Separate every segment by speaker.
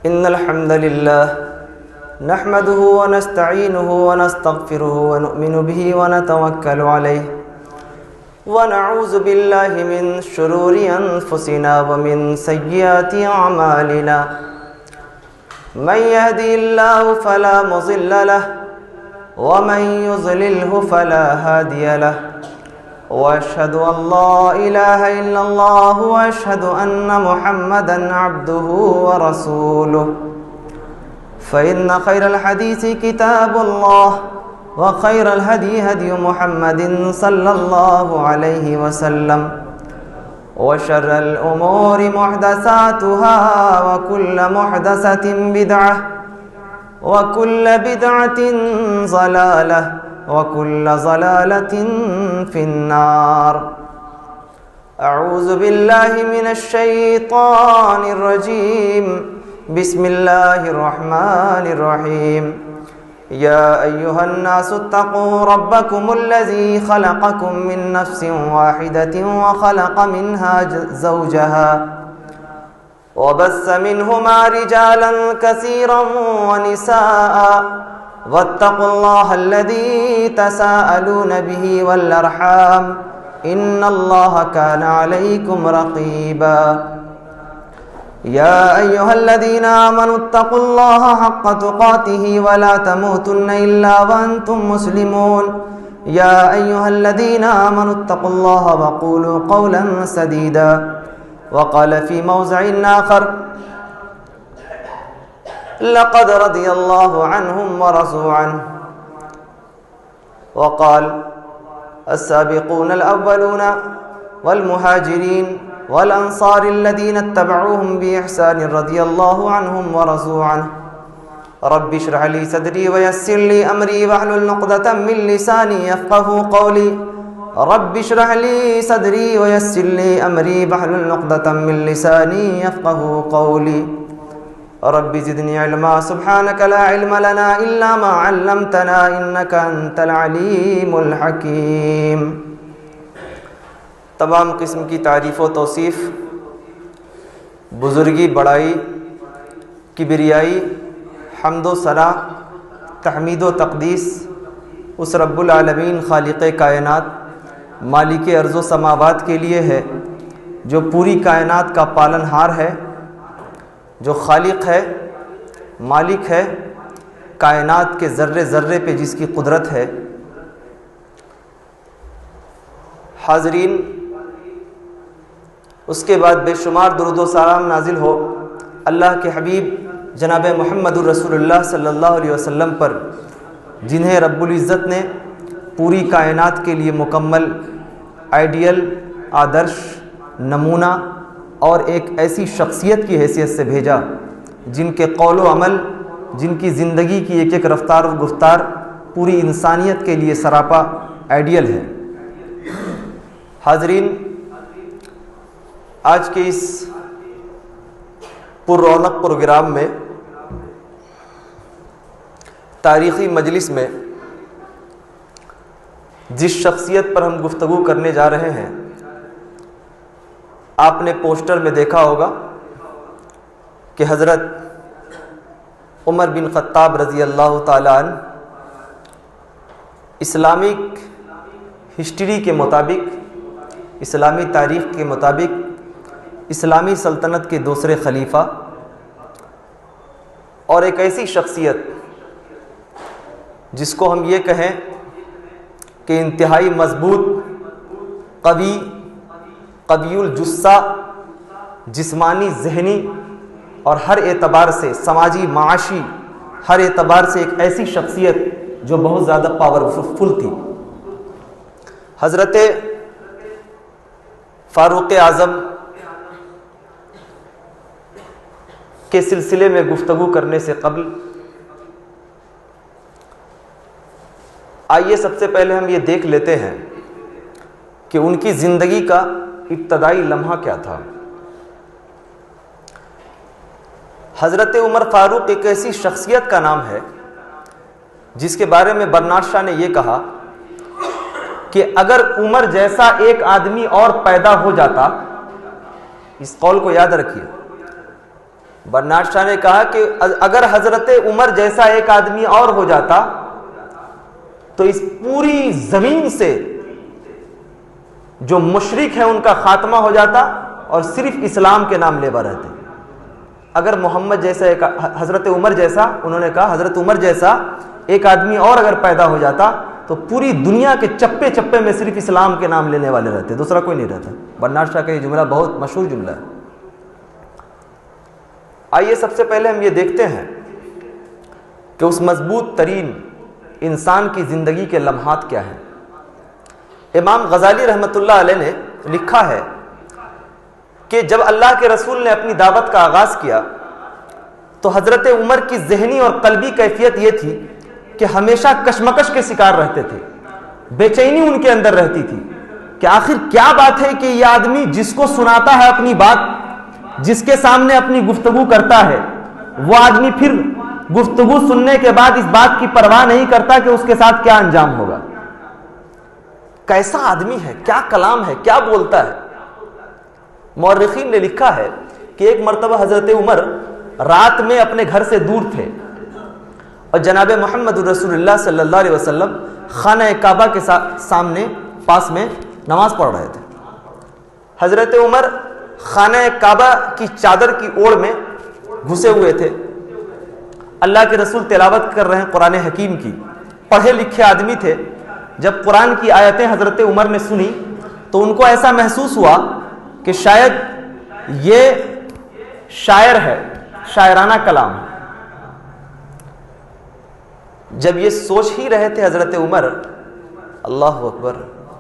Speaker 1: إن الحمد لله نحمده ونستعينه ونستغفره ونؤمن به ونتوكل عليه ونعوذ بالله من شرور أنفسنا ومن سيئات أعمالنا من يهدي الله فلا مضل له ومن يضلله فلا هادي له وأشهد أن لا إله إلا الله وأشهد أن محمدًا عبده ورسوله فإن خير الحديث كتاب الله وخير الهدي هدي محمد صلى الله عليه وسلم وشر الأمور محدثاتها وكل محدثة بدعة وكل بدعة ضلالة وكل ضلالة في النار. أعوذ بالله من الشيطان الرجيم. بسم الله الرحمن الرحيم. يا أيها الناس اتقوا ربكم الذي خلقكم من نفس واحدة وخلق منها زوجها وبث منهما رجالا كثيرا ونساء واتقوا الله الذي تساءلون به والأرحام إن الله كان عليكم رقيبا. يا أيها الذين آمنوا اتقوا الله حق تقاته ولا تموتن إلا وأنتم مسلمون. يا أيها الذين آمنوا اتقوا الله وقولوا قولا سديدا. وقال في موضع آخر لقد رضي الله عنهم ورضوا عنه وقال السابقون الأولون والمهاجرين والأنصار الذين اتبعوهم بإحسان رضي الله عنهم ورضوا عنه. رب اشرح لي صدري ويسر لي أمري واحلل عقدة من لساني يفقهوا قولي. رب اشرح لي صدري ويسر لي أمري واحلل عقدة من لساني يفقهوا قولي. رب زدني علما سبحانك لا علم لنا إلا ما علمتنا إنك أنت العليم الحكيم. تمام قسم کی تعریف و توصیف، بزرگی، بڑائی، کبریائی، حمد و ثنا، تحمید و تقدیس اس رب العالمین خالق کائنات مالک ارض و سماوات کے لیے ہے جو پوری کائنات کا پالن ہار ہے، جو خالق ہے، مالک ہے، کائنات کے ذرے ذرے پہ جس کی قدرت ہے. حاضرین، اس کے بعد بے شمار درود و سلام نازل ہو اللہ کے حبیب جناب محمد الرسول اللہ صلی اللہ علیہ وسلم پر، جنہیں رب العزت نے پوری کائنات کے لیے مکمل، آئیڈیل، آدرش، نمونہ اور ایک ایسی شخصیت کی حیثیت سے بھیجا جن کے قول و عمل، جن کی زندگی کی ایک ایک رفتار و گفتار پوری انسانیت کے لیے سراپا آئیڈیل ہے. حاضرین، آج کے اس پر رونق پروگرام میں، تاریخی مجلس میں جس شخصیت پر ہم گفتگو کرنے جا رہے ہیں، آپ نے پوسٹر میں دیکھا ہوگا کہ حضرت عمر بن خطاب رضی اللہ تعالیٰ عنہ اسلامک ہسٹری کے مطابق، اسلامی تاریخ کے مطابق اسلامی سلطنت کے دوسرے خلیفہ اور ایک ایسی شخصیت جس کو ہم یہ کہیں کہ انتہائی مضبوط، قوی الجثہ، جسمانی، ذہنی اور ہر اعتبار سے، سماجی، معاشی ہر اعتبار سے ایک ایسی شخصیت جو بہت زیادہ پاورفل تھی. حضرت فاروق اعظم کے سلسلے میں گفتگو کرنے سے قبل آئیے سب سے پہلے ہم یہ دیکھ لیتے ہیں کہ ان کی زندگی کا ابتدائی لمحہ کیا تھا. حضرت عمر فاروق ایک ایسی شخصیت کا نام ہے جس کے بارے میں برنارد شاہ نے یہ کہا کہ اگر عمر جیسا ایک آدمی اور پیدا ہو جاتا، اس قول کو یاد رکھیے، برنارڈ شاہ نے کہا کہ اگر حضرت عمر جیسا ایک آدمی اور ہو جاتا تو اس پوری زمین سے جو مشرک ہیں ان کا خاتمہ ہو جاتا اور صرف اسلام کے نام لیوا رہتے. اگر محمد جیسا ایک حضرت عمر جیسا، انہوں نے کہا حضرت عمر جیسا ایک آدمی اور اگر پیدا ہو جاتا تو پوری دنیا کے چپے چپے میں صرف اسلام کے نام لینے والے رہتے، دوسرا کوئی نہیں رہتا. برنارڈ شاہ کا یہ جملہ بہت مشہور جملہ ہے. آئیے سب سے پہلے ہم یہ دیکھتے ہیں کہ اس مضبوط ترین انسان کی زندگی کے لمحات کیا ہیں. امام غزالی رحمۃ اللہ علیہ نے لکھا ہے کہ جب اللہ کے رسول نے اپنی دعوت کا آغاز کیا تو حضرت عمر کی ذہنی اور قلبی کیفیت یہ تھی کہ ہمیشہ کشمکش کے شکار رہتے تھے، بے چینی ان کے اندر رہتی تھی کہ آخر کیا بات ہے کہ یہ آدمی جس کو سناتا ہے اپنی بات، جس کے سامنے اپنی گفتگو کرتا ہے، وہ آدمی پھر گفتگو سننے کے بعد اس بات کی پرواہ نہیں کرتا کہ اس کے ساتھ کیا انجام ہوگا. کیسا آدمی ہے، کیا کلام ہے، کیا بولتا ہے. مورخین نے لکھا ہے کہ ایک مرتبہ حضرت عمر رات میں اپنے گھر سے دور تھے اور جناب محمد رسول اللہ صلی اللہ علیہ وسلم خانہ کعبہ کے سامنے پاس میں نماز پڑھ رہے تھے. حضرت عمر خانہ کعبہ کی چادر کی اوڑ میں گھسے ہوئے تھے. اللہ کے رسول تلاوت کر رہے ہیں قرآن حکیم کی، پڑھے لکھے آدمی تھے. جب قرآن کی آیتیں حضرت عمر نے سنی تو ان کو ایسا محسوس ہوا کہ شاید یہ شاعر ہے، شاعرانہ کلام ہے. جب یہ سوچ ہی رہے تھے حضرت عمر، اللہ اکبر،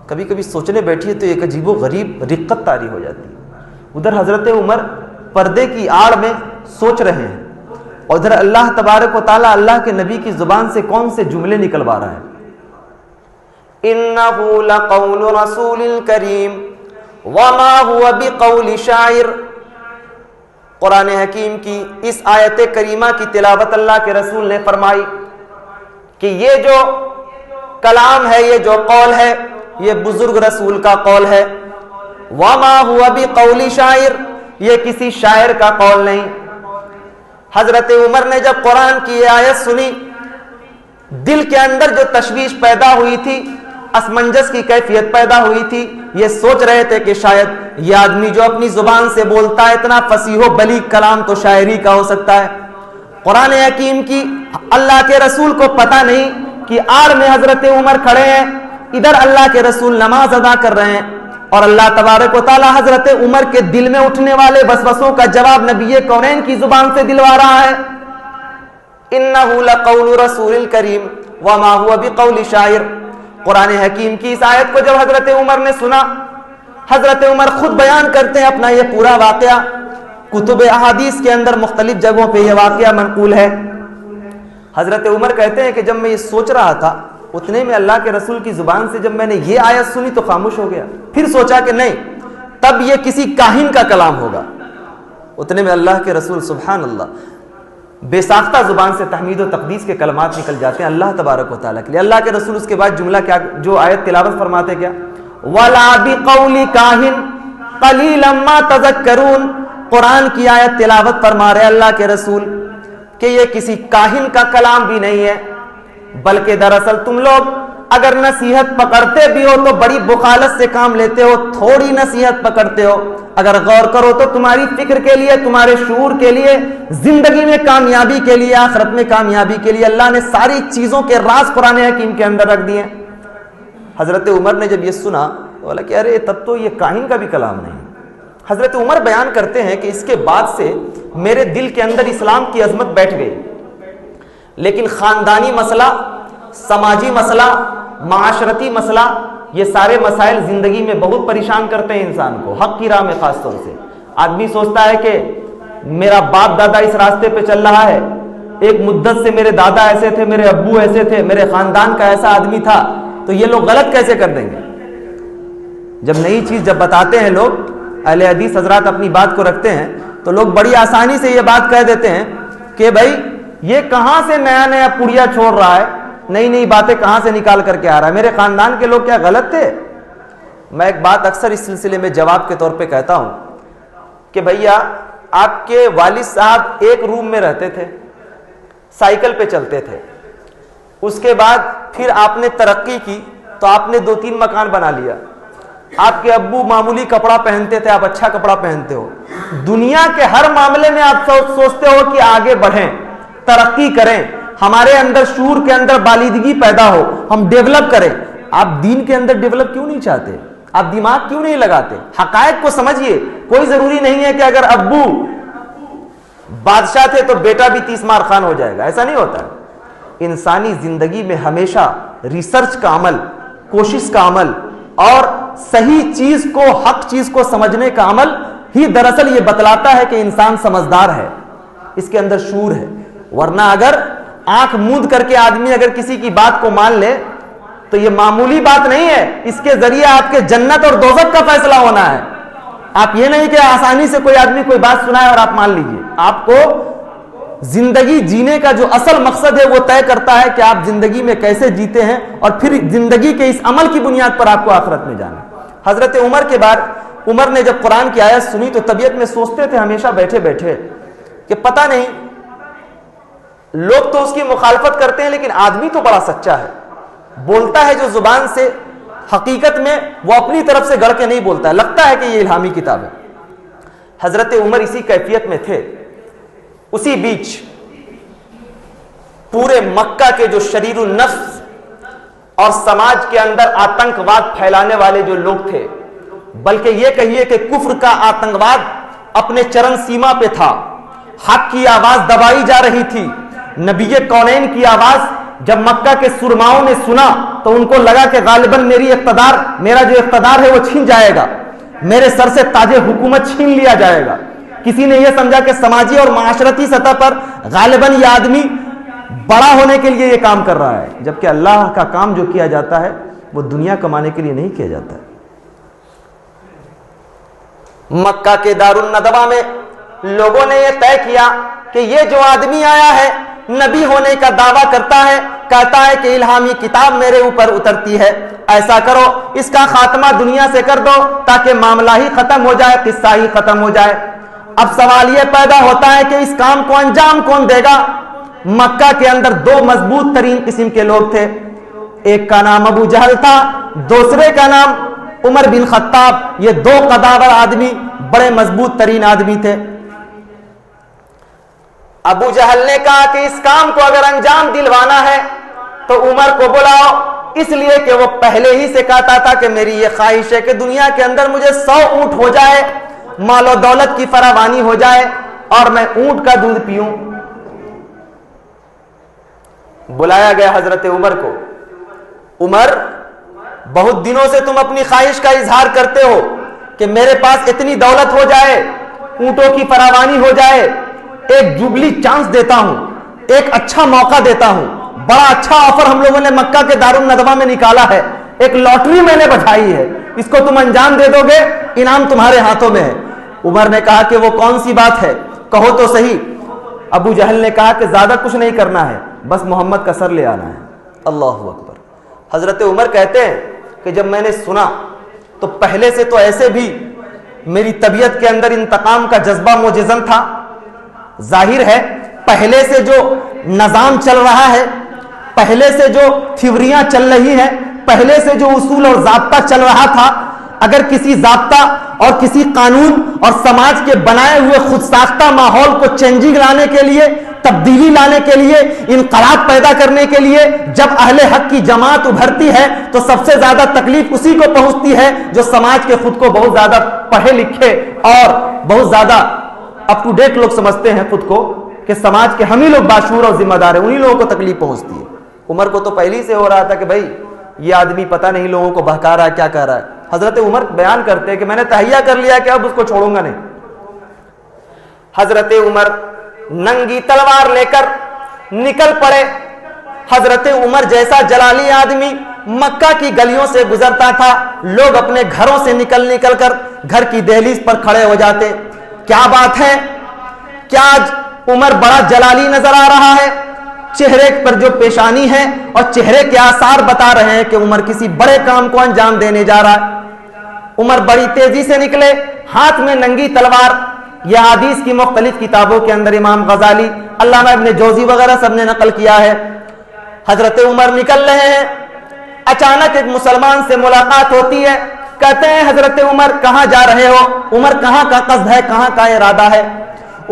Speaker 1: کبھی کبھی سوچنے بیٹھیے تو ایک عجیب و غریب رقت طاری ہو جاتی ہے. ادھر حضرت عمر پردے کی آڑ میں سوچ رہے ہیں اور ادھر اللہ تبارک و تعالیٰ اللہ کے نبی کی زبان سے کون سے جملے نکلوا رہا ہے. اِنَّهُ لَقَوْلُ رَسُولٍ كَرِيمٍ وَمَا هُوَ بِقَوْلِ شَاعِرٍ. قرآن حکیم کی اس آیت کریمہ کی تلاوت اللہ کے رسول نے فرمائی کہ یہ جو کلام ہے، یہ جو قول ہے، یہ بزرگ رسول کا قول ہے. وَمَا هُوَ بِقَوْلِ شَاعِرٍ، یہ کسی شاعر کا قول نہیں. حضرت عمر نے جب قرآن کی یہ آیت سنی، دل کے اندر جو تشویش پیدا ہوئی تھی، اسمنجس کی کیفیت پیدا ہوئی تھی. یہ سوچ رہے تھے کہ شاید یہ آدمی جو اپنی زبان سے بولتا ہے اتنا فصیح و بلیغ کلام تو شاعری کا ہو سکتا ہے. قرآن حکیم کی اللہ کے رسول کو پتہ نہیں کہ آڑ میں حضرت عمر کھڑے ہیں، ادھر اللہ کے رسول نماز ادا کر رہے ہیں اور اللہ تبارک و تعالی حضرت عمر کے دل میں اٹھنے والے وسوسوں کا جواب نبی کونین کی زبان سے دلوا رہا ہے. انہ لقول رسول کریم وما هو بقول شاعر. قرآن حکیم کی اس آیت کو جب حضرت عمر نے سنا، حضرت عمر خود بیان کرتے ہیں اپنا یہ پورا واقعہ. کتب احادیث کے اندر مختلف جگہوں پہ یہ واقعہ منقول ہے. حضرت عمر کہتے ہیں کہ جب میں یہ سوچ رہا تھا اتنے میں اللہ کے رسول کی زبان سے جب میں نے یہ آیت سنی تو خاموش ہو گیا. پھر سوچا کہ نہیں، تب یہ کسی کاہن کا کلام ہوگا. اتنے میں اللہ کے رسول سبحان اللہ بے ساختہ زبان سے تحمید و تقدیس کے کلمات نکل جاتے ہیں اللہ تبارک و تعالیٰ کے لیے. اللہ کے رسول اس کے بعد جملہ کیا جو آیت تلاوت فرماتے کیا، وَلَا بِقَوْلِ كَاهِنٍ قَلِيلًا مَا تَذَكَّرُونَ. قرآن کی آیت تلاوت فرما رہے اللہ کے رسول کہ یہ کسی کاہن کا کلام بھی نہیں ہے، بلکہ دراصل تم لوگ اگر نصیحت پکڑتے بھی ہو تو بڑی بخالت سے کام لیتے ہو، تھوڑی نصیحت پکڑتے ہو. اگر غور کرو تو تمہاری فکر کے لیے، تمہارے شعور کے لیے، زندگی میں کامیابی کے لیے، آخرت میں کامیابی کے لیے اللہ نے ساری چیزوں کے راز قرآن حکیم کے اندر رکھ دیے. حضرت عمر نے جب یہ سنا بولا کہ ارے تب تو یہ کاہن کا بھی کلام نہیں. حضرت عمر بیان کرتے ہیں کہ اس کے بعد سے میرے دل کے اندر اسلام کی عظمت بیٹھ گئی، لیکن خاندانی مسئلہ، سماجی مسئلہ، معاشرتی مسئلہ، یہ سارے مسائل زندگی میں بہت پریشان کرتے ہیں انسان کو، حق کی راہ میں خاص طور سے. آدمی سوچتا ہے کہ میرا باپ دادا اس راستے پہ چل رہا ہے، ایک مدت سے میرے دادا ایسے تھے، میرے ابو ایسے تھے، میرے خاندان کا ایسا آدمی تھا، تو یہ لوگ غلط کیسے کر دیں گے. جب نئی چیز جب بتاتے ہیں لوگ، اہل حدیث حضرات اپنی بات کو رکھتے ہیں تو لوگ بڑی آسانی سے یہ بات کہہ دیتے ہیں کہ بھائی یہ کہاں سے نیا نیا پڑیا چھوڑ رہا ہے، نئی نئی باتیں کہاں سے نکال کر کے آ رہا ہے، میرے خاندان کے لوگ کیا غلط تھے. میں ایک بات اکثر اس سلسلے میں جواب کے طور پہ کہتا ہوں کہ بھیا آپ کے والد صاحب ایک روم میں رہتے تھے, سائیکل پہ چلتے تھے. اس کے بعد پھر آپ نے ترقی کی تو آپ نے 2-3 مکان بنا لیا. آپ کے ابو معمولی کپڑا پہنتے تھے, آپ اچھا کپڑا پہنتے ہو. دنیا کے ہر معاملے میں آپ سوچتے ہو کہ آگے بڑھیں, ترقی کریں, ہمارے اندر شعور کے اندر بالیدگی پیدا ہو, ہم ڈیولپ کریں. آپ دین کے اندر ڈیولپ کیوں نہیں چاہتے؟ آپ دماغ کیوں نہیں لگاتے؟ حقائق کو سمجھیے. کوئی ضروری نہیں ہے کہ اگر ابو بادشاہ تھے تو بیٹا بھی 30 مار خان ہو جائے گا, ایسا نہیں ہوتا. انسانی زندگی میں ہمیشہ ریسرچ کا عمل, کوشش کا عمل اور صحیح چیز کو, حق چیز کو سمجھنے کا عمل ہی دراصل یہ بتلاتا ہے کہ انسان سمجھدار ہے, اس کے اندر شعور ہے. ورنہ اگر آنکھ موند کر کے آدمی اگر کسی کی بات کو مان لے تو یہ معمولی بات نہیں ہے, اس کے ذریعے آپ کے جنت اور دوزخ کا فیصلہ ہونا ہے. آپ یہ نہیں کہ آسانی سے کوئی آدمی کوئی بات سنائے اور آپ مان لیجئے. آپ کو زندگی جینے کا جو اصل مقصد ہے وہ طے کرتا ہے کہ آپ زندگی میں کیسے جیتے ہیں, اور پھر زندگی کے اس عمل کی بنیاد پر آپ کو آخرت میں جانا. حضرت عمر کے بعد عمر نے جب قرآن کی آیت سنی تو طبیعت میں سوچتے تھے ہمیشہ بیٹھے بیٹھے کہ پتہ نہیں, لوگ تو اس کی مخالفت کرتے ہیں لیکن آدمی تو بڑا سچا ہے, بولتا ہے جو زبان سے, حقیقت میں وہ اپنی طرف سے گڑ کے نہیں بولتا ہے, لگتا ہے کہ یہ الہامی کتاب ہے. حضرت عمر اسی کیفیت میں تھے. اسی بیچ پورے مکہ کے جو شریر النفس اور سماج کے اندر آتنکواد پھیلانے والے جو لوگ تھے, بلکہ یہ کہیے کہ کفر کا آتنکواد اپنے چرن سیما پہ تھا, حق کی آواز دبائی جا رہی تھی. نبی کونین کی آواز جب مکہ کے سرماؤں نے سنا تو ان کو لگا کہ غالباً میرا جو اقتدار ہے وہ چھین جائے گا, میرے سر سے تاج حکومت چھین لیا جائے گا. کسی نے یہ سمجھا کہ سماجی اور معاشرتی سطح پر غالباً یہ آدمی بڑا ہونے کے لیے یہ کام کر رہا ہے, جبکہ اللہ کا کام جو کیا جاتا ہے وہ دنیا کمانے کے لیے نہیں کیا جاتا ہے. مکہ کے دارالندوہ میں لوگوں نے یہ طے کیا کہ یہ جو آدمی آیا ہے نبی ہونے کا دعویٰ کرتا ہے, کہتا ہے کہ الہامی کتاب میرے اوپر اترتی ہے, ایسا کرو اس کا خاتمہ دنیا سے کر دو تاکہ معاملہ ہی ختم ہو جائے, قصہ ہی ختم ہو جائے. اب سوال یہ پیدا ہوتا ہے کہ اس کام کو انجام کون دے گا؟ مکہ کے اندر 2 مضبوط ترین قسم کے لوگ تھے, ایک کا نام ابو جہل تھا, دوسرے کا نام عمر بن خطاب. یہ 2 قداور آدمی بڑے مضبوط ترین آدمی تھے. ابو جہل نے کہا کہ اس کام کو اگر انجام دلوانا ہے تو عمر کو بلاؤ, اس لیے کہ وہ پہلے ہی سے کہتا تھا کہ میری یہ خواہش ہے کہ دنیا کے اندر مجھے 100 اونٹ ہو جائے, مال و دولت کی فراوانی ہو جائے اور میں اونٹ کا دودھ پیوں. بلایا گیا حضرت عمر کو. عمر, بہت دنوں سے تم اپنی خواہش کا اظہار کرتے ہو کہ میرے پاس اتنی دولت ہو جائے, اونٹوں کی فراوانی ہو جائے, ایک جوبلی چانس دیتا ہوں, ایک اچھا موقع دیتا ہوں, بڑا اچھا آفر ہم لوگوں نے مکہ کے دارالندوہ میں نکالا ہے, ایک لاٹری میں نے بچھائی ہے, اس کو تم انجام دے دو گے, انعام تمہارے ہاتھوں میں ہے. عمر نے کہا کہ وہ کون سی بات ہے, کہو تو صحیح. ابو جہل نے کہا کہ زیادہ کچھ نہیں کرنا ہے, بس محمد کا سر لے آنا ہے. اللہ اکبر. حضرت عمر کہتے ہیں کہ جب میں نے سنا تو پہلے سے تو ایسے بھی میری طبیعت کے اندر انتقام کا جذبہ موجزن تھا. ظاہر ہے پہلے سے جو نظام چل رہا ہے, پہلے سے جو تھیوریاں چل رہی ہیں, پہلے سے جو اصول اور ضابطہ چل رہا تھا, اگر کسی ضابطہ اور کسی قانون اور سماج کے بنائے ہوئے خود ساختہ ماحول کو چینجنگ لانے کے لیے, تبدیلی لانے کے لیے, انقلاب پیدا کرنے کے لیے جب اہل حق کی جماعت ابھرتی ہے تو سب سے زیادہ تکلیف اسی کو پہنچتی ہے جو سماج کے خود کو بہت زیادہ پڑھے لکھے اور بہت زیادہ اپ ٹو ڈیٹ لوگ سمجھتے ہیں خود کو کہ سماج کے ہم ہی لوگ باشعور اور ذمہ دار ہیں, انہی لوگوں کو تکلیف پہنچتی ہے. عمر کو تو پہلی سے ہو رہا تھا کہ بھائی یہ آدمی پتہ نہیں لوگوں کو بہکا رہا ہے, کیا کہہ رہا ہے. حضرت عمر بیان کرتے ہیں کہ میں نے تہیہ کر لیا کہ اب اس کو چھوڑوں گا نہیں. حضرت عمر ننگی تلوار لے کر نکل پڑے. حضرت عمر جیسا جلالی آدمی مکہ کی گلیوں سے گزرتا تھا, لوگ اپنے گھروں سے نکل کر گھر کی دہلیز پر کھڑے ہو جاتے. کیا بات ہے, کیا آج عمر بڑا جلالی نظر آ رہا ہے؟ چہرے پر جو پیشانی ہے اور چہرے کے آثار بتا رہے ہیں کہ عمر کسی بڑے کام کو انجام دینے جا رہا ہے. عمر بڑی تیزی سے نکلے, ہاتھ میں ننگی تلوار, یہ حدیث کی مختلف کتابوں کے اندر امام غزالی، علامہ ابن جوزی وغیرہ سب نے نقل کیا ہے۔ حضرت عمر نکل رہے ہیں، اچانک ایک مسلمان سے ملاقات ہوتی ہے، کہتے ہیں حضرت عمر کہاں جا رہے ہو؟ عمر کہاں کا قصد ہے، کہاں کا ارادہ ہے؟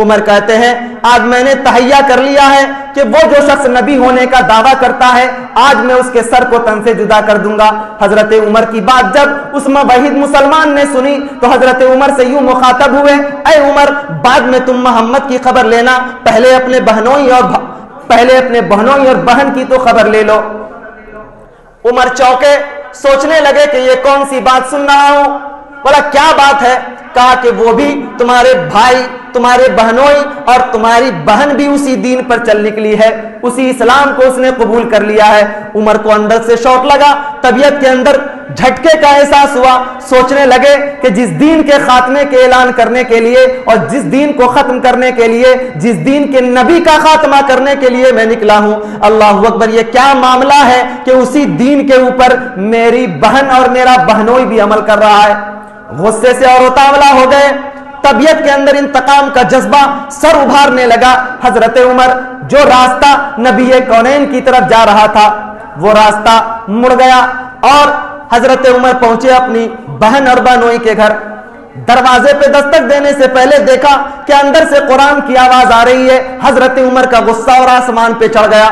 Speaker 1: عمر کہتے ہیں آج میں نے تہیہ کر لیا ہے کہ وہ جو شخص نبی ہونے کا دعویٰ کرتا ہے آج میں اس کے سر کو تن سے جدا کر دوں گا۔ حضرت عمر کی بات جب اس موحد مسلمان نے سنی تو حضرت عمر سے یوں مخاطب ہوئے، اے عمر بعد میں تم محمد کی خبر لینا، پہلے اپنے بہنوئی اور بہن کی تو خبر لے لو۔ عمر چونکے، سوچنے لگے کہ یہ کون سی بات سن رہا ہوں، بولا کیا بات ہے؟ کہا کہ وہ بھی تمہارے بھائی، تمہارے بہنوئی اور تمہاری بہن بھی اسی دین پر چل نکلی ہے، اسی اسلام کو اس نے قبول کر لیا ہے۔ عمر کو اندر سے شوق لگا، طبیعت کے اندر جھٹکے کا احساس ہوا، سوچنے لگے کہ جس دین کے خاتمے کے اعلان کرنے کے لیے اور جس دین کو ختم کرنے کے لیے، جس دین کے نبی کا خاتمہ کرنے کے لیے میں نکلا ہوں، اللہ اکبر، یہ کیا معاملہ ہے کہ اسی دین کے اوپر میری بہن اور میرا بہنوئی بھی عمل کر رہا ہے۔ غصے سے اور اتاولا ہو گئے، طبیعت کے اندر انتقام کا جذبہ سر ابھارنے لگا۔ حضرت عمر جو راستہ نبی کونین کی طرف جا رہا تھا وہ راستہ مڑ گیا اور حضرت عمر پہنچے اپنی بہن اور بہنوئی کے گھر۔ دروازے پہ دستک دینے سے پہلے دیکھا کہ اندر سے قرآن کی آواز آ رہی ہے۔ حضرت عمر کا غصہ اور آسمان پہ چڑھ گیا،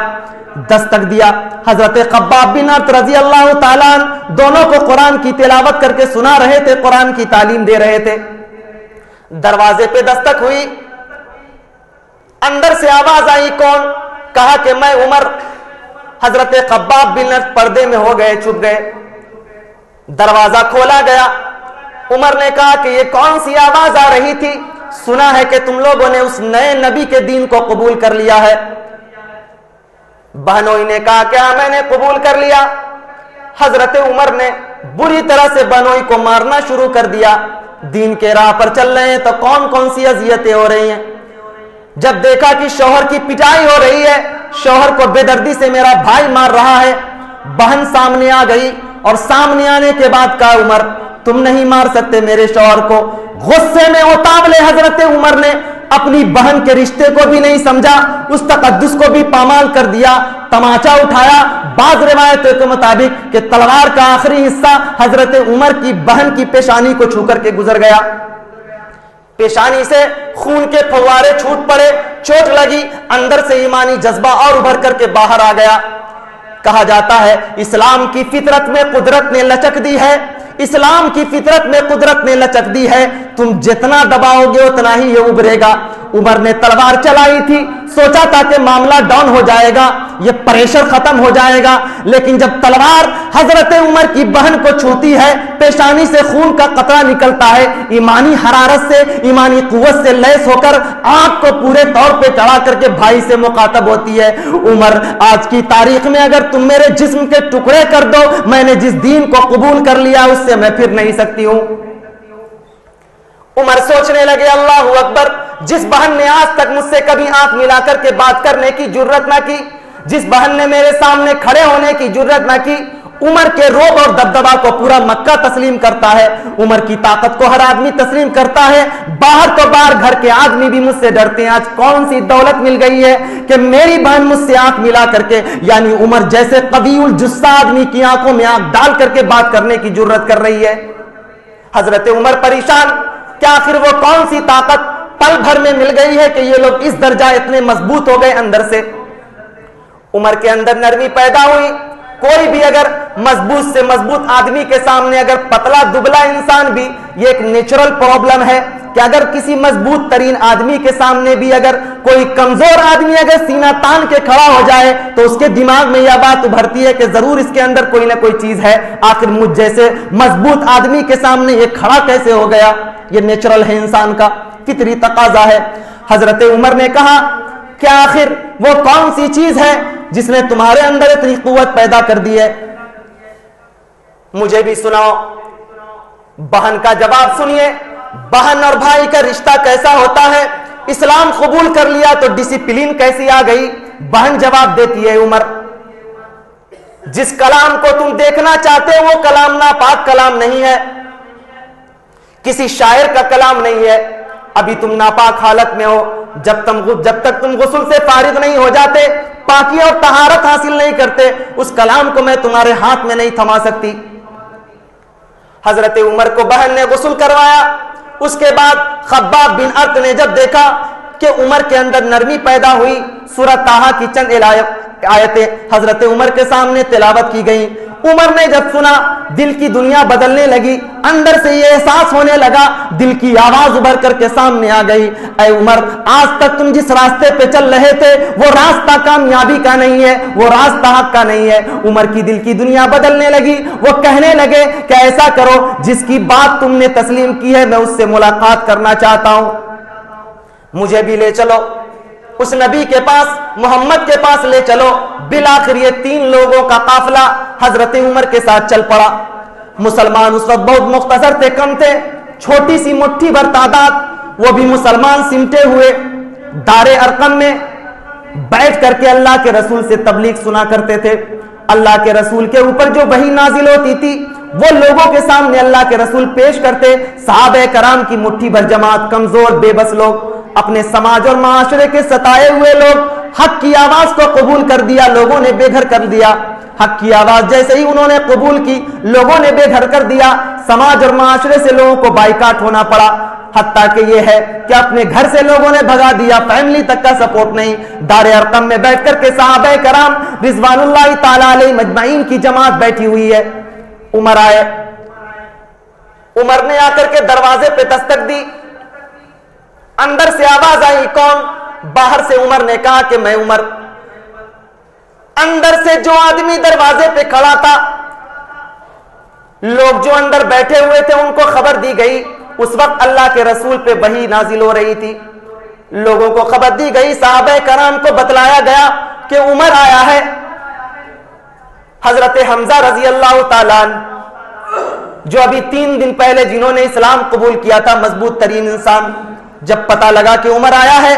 Speaker 1: دستک دیا۔ حضرت خباب بن عرط رضی اللہ تعالیٰ عنہ دونوں کو قرآن کی تلاوت کر کے سنا رہے تھے، قرآن کی تعلیم دے رہے تھے۔ دروازے پہ دستک ہوئی، اندر سے آواز آئی، کون؟ کہا کہ میں عمر۔ حضرت خباب بن عرط پردے میں ہو گئے، چھپ گئے۔ دروازہ کھولا گیا، عمر نے کہا کہ یہ کون سی آواز آ رہی تھی؟ سنا ہے کہ تم لوگوں نے اس نئے نبی کے دین کو قبول کر لیا ہے۔ بہنوئی نے کہا کہ ہاں میں نے قبول کر لیا۔ حضرت عمر نے بری طرح سے بہنوئی کو مارنا شروع کر دیا۔ دین کے راہ پر چل رہے ہیں تو کون کون سی اذیتیں ہو رہی ہیں۔ جب دیکھا کہ شوہر کی پٹائی ہو رہی ہے، شوہر کو بے دردی سے میرا بھائی مار رہا ہے، بہن سامنے آ گئی اور سامنے آنے کے بعد کہا عمر تم نہیں مار سکتے میرے شوہر کو۔ غصے میں اتاولے حضرت عمر نے اپنی بہن کے رشتے کو بھی نہیں سمجھا، اس تقدس کو بھی پامال کر دیا، تماچا اٹھایا۔ بعض روایتوں کے مطابق کہ تلوار کا آخری حصہ حضرت عمر کی بہن کی پیشانی کو چھو کر کے گزر گیا، پیشانی سے خون کے فوارے چھوٹ پڑے، چوٹ لگی، اندر سے ایمانی جذبہ اور ابھر کر کے باہر آ گیا۔ کہا جاتا ہے اسلام کی فطرت میں قدرت نے لچک دی ہے، اسلام کی فطرت میں قدرت نے لچک دی ہے، تم جتنا دباؤ گے اتنا ہی یہ ابھرے گا۔ عمر نے تلوار چلائی تھی، سوچا تھا کہ معاملہ ڈاؤن ہو جائے گا، یہ پریشر ختم ہو جائے گا، لیکن جب تلوار حضرت عمر کی بہن کو چھوتی ہے، پیشانی سے خون کا قطرہ نکلتا ہے، ایمانی حرارت سے، ایمانی قوت سے لیس ہو کر آنکھ کو پورے طور پہ چڑھا کر کے بھائی سے مخاطب ہوتی ہے، عمر آج کی تاریخ میں اگر تم میرے جسم کے ٹکڑے کر دو، میں نے جس دین کو قبول کر لیا اس سے میں پھر نہیں سکتی ہوں۔ عمر سوچنے لگے اللہ اکبر، جس بہن نے آج تک مجھ سے کبھی آنکھ ملا کر کے بات کرنے کی جرت نہ کی، جس بہن نے میرے سامنے کھڑے ہونے کی جرت نہ کی، عمر کے روب اور دبدبا کو پورا مکہ تسلیم کرتا ہے، عمر کی طاقت کو ہر آدمی تسلیم کرتا ہے، باہر تو باہر گھر کے آدمی بھی مجھ سے ڈرتے ہیں۔ آج کون سی دولت مل گئی ہے کہ میری بہن مجھ سے آنکھ ملا کر کے، یعنی عمر جیسے قوی الجثہ آدمی کی آنکھوں میں آنکھ ڈال کر کے بات کرنے کی جرت کر رہی ہے۔ حضرت عمر پریشان کہ آخر وہ کون سی طاقت پل بھر میں مل گئی ہے کہ یہ لوگ اس درجہ اتنے مضبوط ہو گئے اندر سے۔ عمر کے اندر نرمی پیدا ہوئی، کوئی بھی اگر مضبوط سے مضبوط آدمی کے سامنے اگر پتلا دبلا انسان بھی، یہ ایک نیچرل پرابلم ہے کہ اگر کسی مضبوط ترین آدمی کے سامنے بھی اگر کوئی کمزور آدمی اگر سینہ تان کے کھڑا ہو جائے تو اس کے دماغ میں یہ بات ابھرتی ہے کہ ضرور اس کے اندر کوئی نہ کوئی چیز ہے، آخر مجھ جیسے مضبوط آدمی کے سامنے یہ کھڑا کیسے ہو گیا؟ یہ نیچرل ہے، انسان کا فطری تقاضا ہے۔ حضرت عمر نے کہا کہ آخر وہ کون سی چیز ہے جس نے تمہارے اندر اتنی قوت پیدا کر دی ہے؟ مجھے بھی سناؤ۔ بہن کا جواب سنیے، بہن اور بھائی کا رشتہ کیسا ہوتا ہے؟ اسلام قبول کر لیا تو ڈسپلین کیسی آ گئی؟ بہن جواب دیتی ہے عمر جس کلام کو تم دیکھنا چاہتے ہو وہ کلام ناپاک کلام نہیں ہے، کسی شاعر کا کلام نہیں ہے، ابھی تم ناپاک حالت میں ہو، جب تک تم غسل سے فارغ نہیں ہو جاتے، پاکی اور طہارت حاصل نہیں کرتے، اس کلام کو میں تمہارے ہاتھ میں نہیں تھما سکتی۔ حضرت عمر کو بہن نے غسل کروایا۔ اس کے بعد خباب بن ارت نے جب دیکھا کہ عمر کے اندر نرمی پیدا ہوئی، سورہ طٰہٰ کی چند آیتیں حضرت عمر کے سامنے تلاوت کی گئیں۔ عمر نے جب سنا، دل کی دنیا بدلنے لگی، اندر سے یہ احساس ہونے لگا، دل کی آواز ابھر کر کے سامنے آ گئی، اے عمر، آج تک تم جس راستے پہ چل رہے تھے وہ راستہ کامیابی کا نہیں ہے، وہ راستہ حق کا نہیں ہے۔ عمر کی دل کی دنیا بدلنے لگی، وہ کہنے لگے کہ ایسا کرو، جس کی بات تم نے تسلیم کی ہے میں اس سے ملاقات کرنا چاہتا ہوں، مجھے بھی لے چلو، اس نبی کے پاس، محمد کے پاس لے چلو۔ بالآخر یہ 3 لوگوں کا قافلہ حضرت عمر کے ساتھ چل پڑا۔ مسلمان اس وقت بہت مختصر تھے، کم تھے، چھوٹی سی مٹھی بھر تعداد، وہ بھی مسلمان سمٹے ہوئے دار ارقم میں بیٹھ کر کے اللہ کے رسول سے تبلیغ سنا کرتے تھے۔ اللہ کے رسول کے اوپر جو وحی نازل ہوتی تھی وہ لوگوں کے سامنے اللہ کے رسول پیش کرتے۔ صحابہ کرام کی مٹھی بھر جماعت، کمزور بے بس لوگ، اپنے سماج اور معاشرے کے ستائے ہوئے لوگ، حق کی آواز کو قبول کر دیا، لوگوں نے بے گھر کر دیا۔ حق کی آواز جیسے ہی انہوں نے قبول کی، لوگوں نے بے گھر کر دیا، سماج اور معاشرے سے لوگوں کو بائیکاٹ ہونا پڑا، حتیٰ کہ یہ ہے کہ اپنے گھر سے لوگوں نے بھگا دیا، فیملی تک کا سپورٹ نہیں۔ دار ارقم میں بیٹھ کر کے صحابہ کرام رضوان اللہ تعالیٰ علیہ مجمعین کی جماعت بیٹھی ہوئی ہے۔ عمر آئے، عمر نے آ کر کے دروازے پہ دستک دی، اندر سے آواز آئی، کون؟ باہر سے عمر نے کہا کہ میں عمر۔ اندر سے جو آدمی دروازے پہ کھڑا تھا، لوگ جو اندر بیٹھے ہوئے تھے ان کو خبر دی گئی، اس وقت اللہ کے رسول پہ وحی نازل ہو رہی تھی، لوگوں کو خبر دی گئی، صحابہ کرام کو بتلایا گیا کہ عمر آیا ہے۔ حضرت حمزہ رضی اللہ تعالیٰ عنہ، جو ابھی 3 دن پہلے جنہوں نے اسلام قبول کیا تھا، مضبوط ترین انسان، جب پتہ لگا کہ عمر آیا ہے،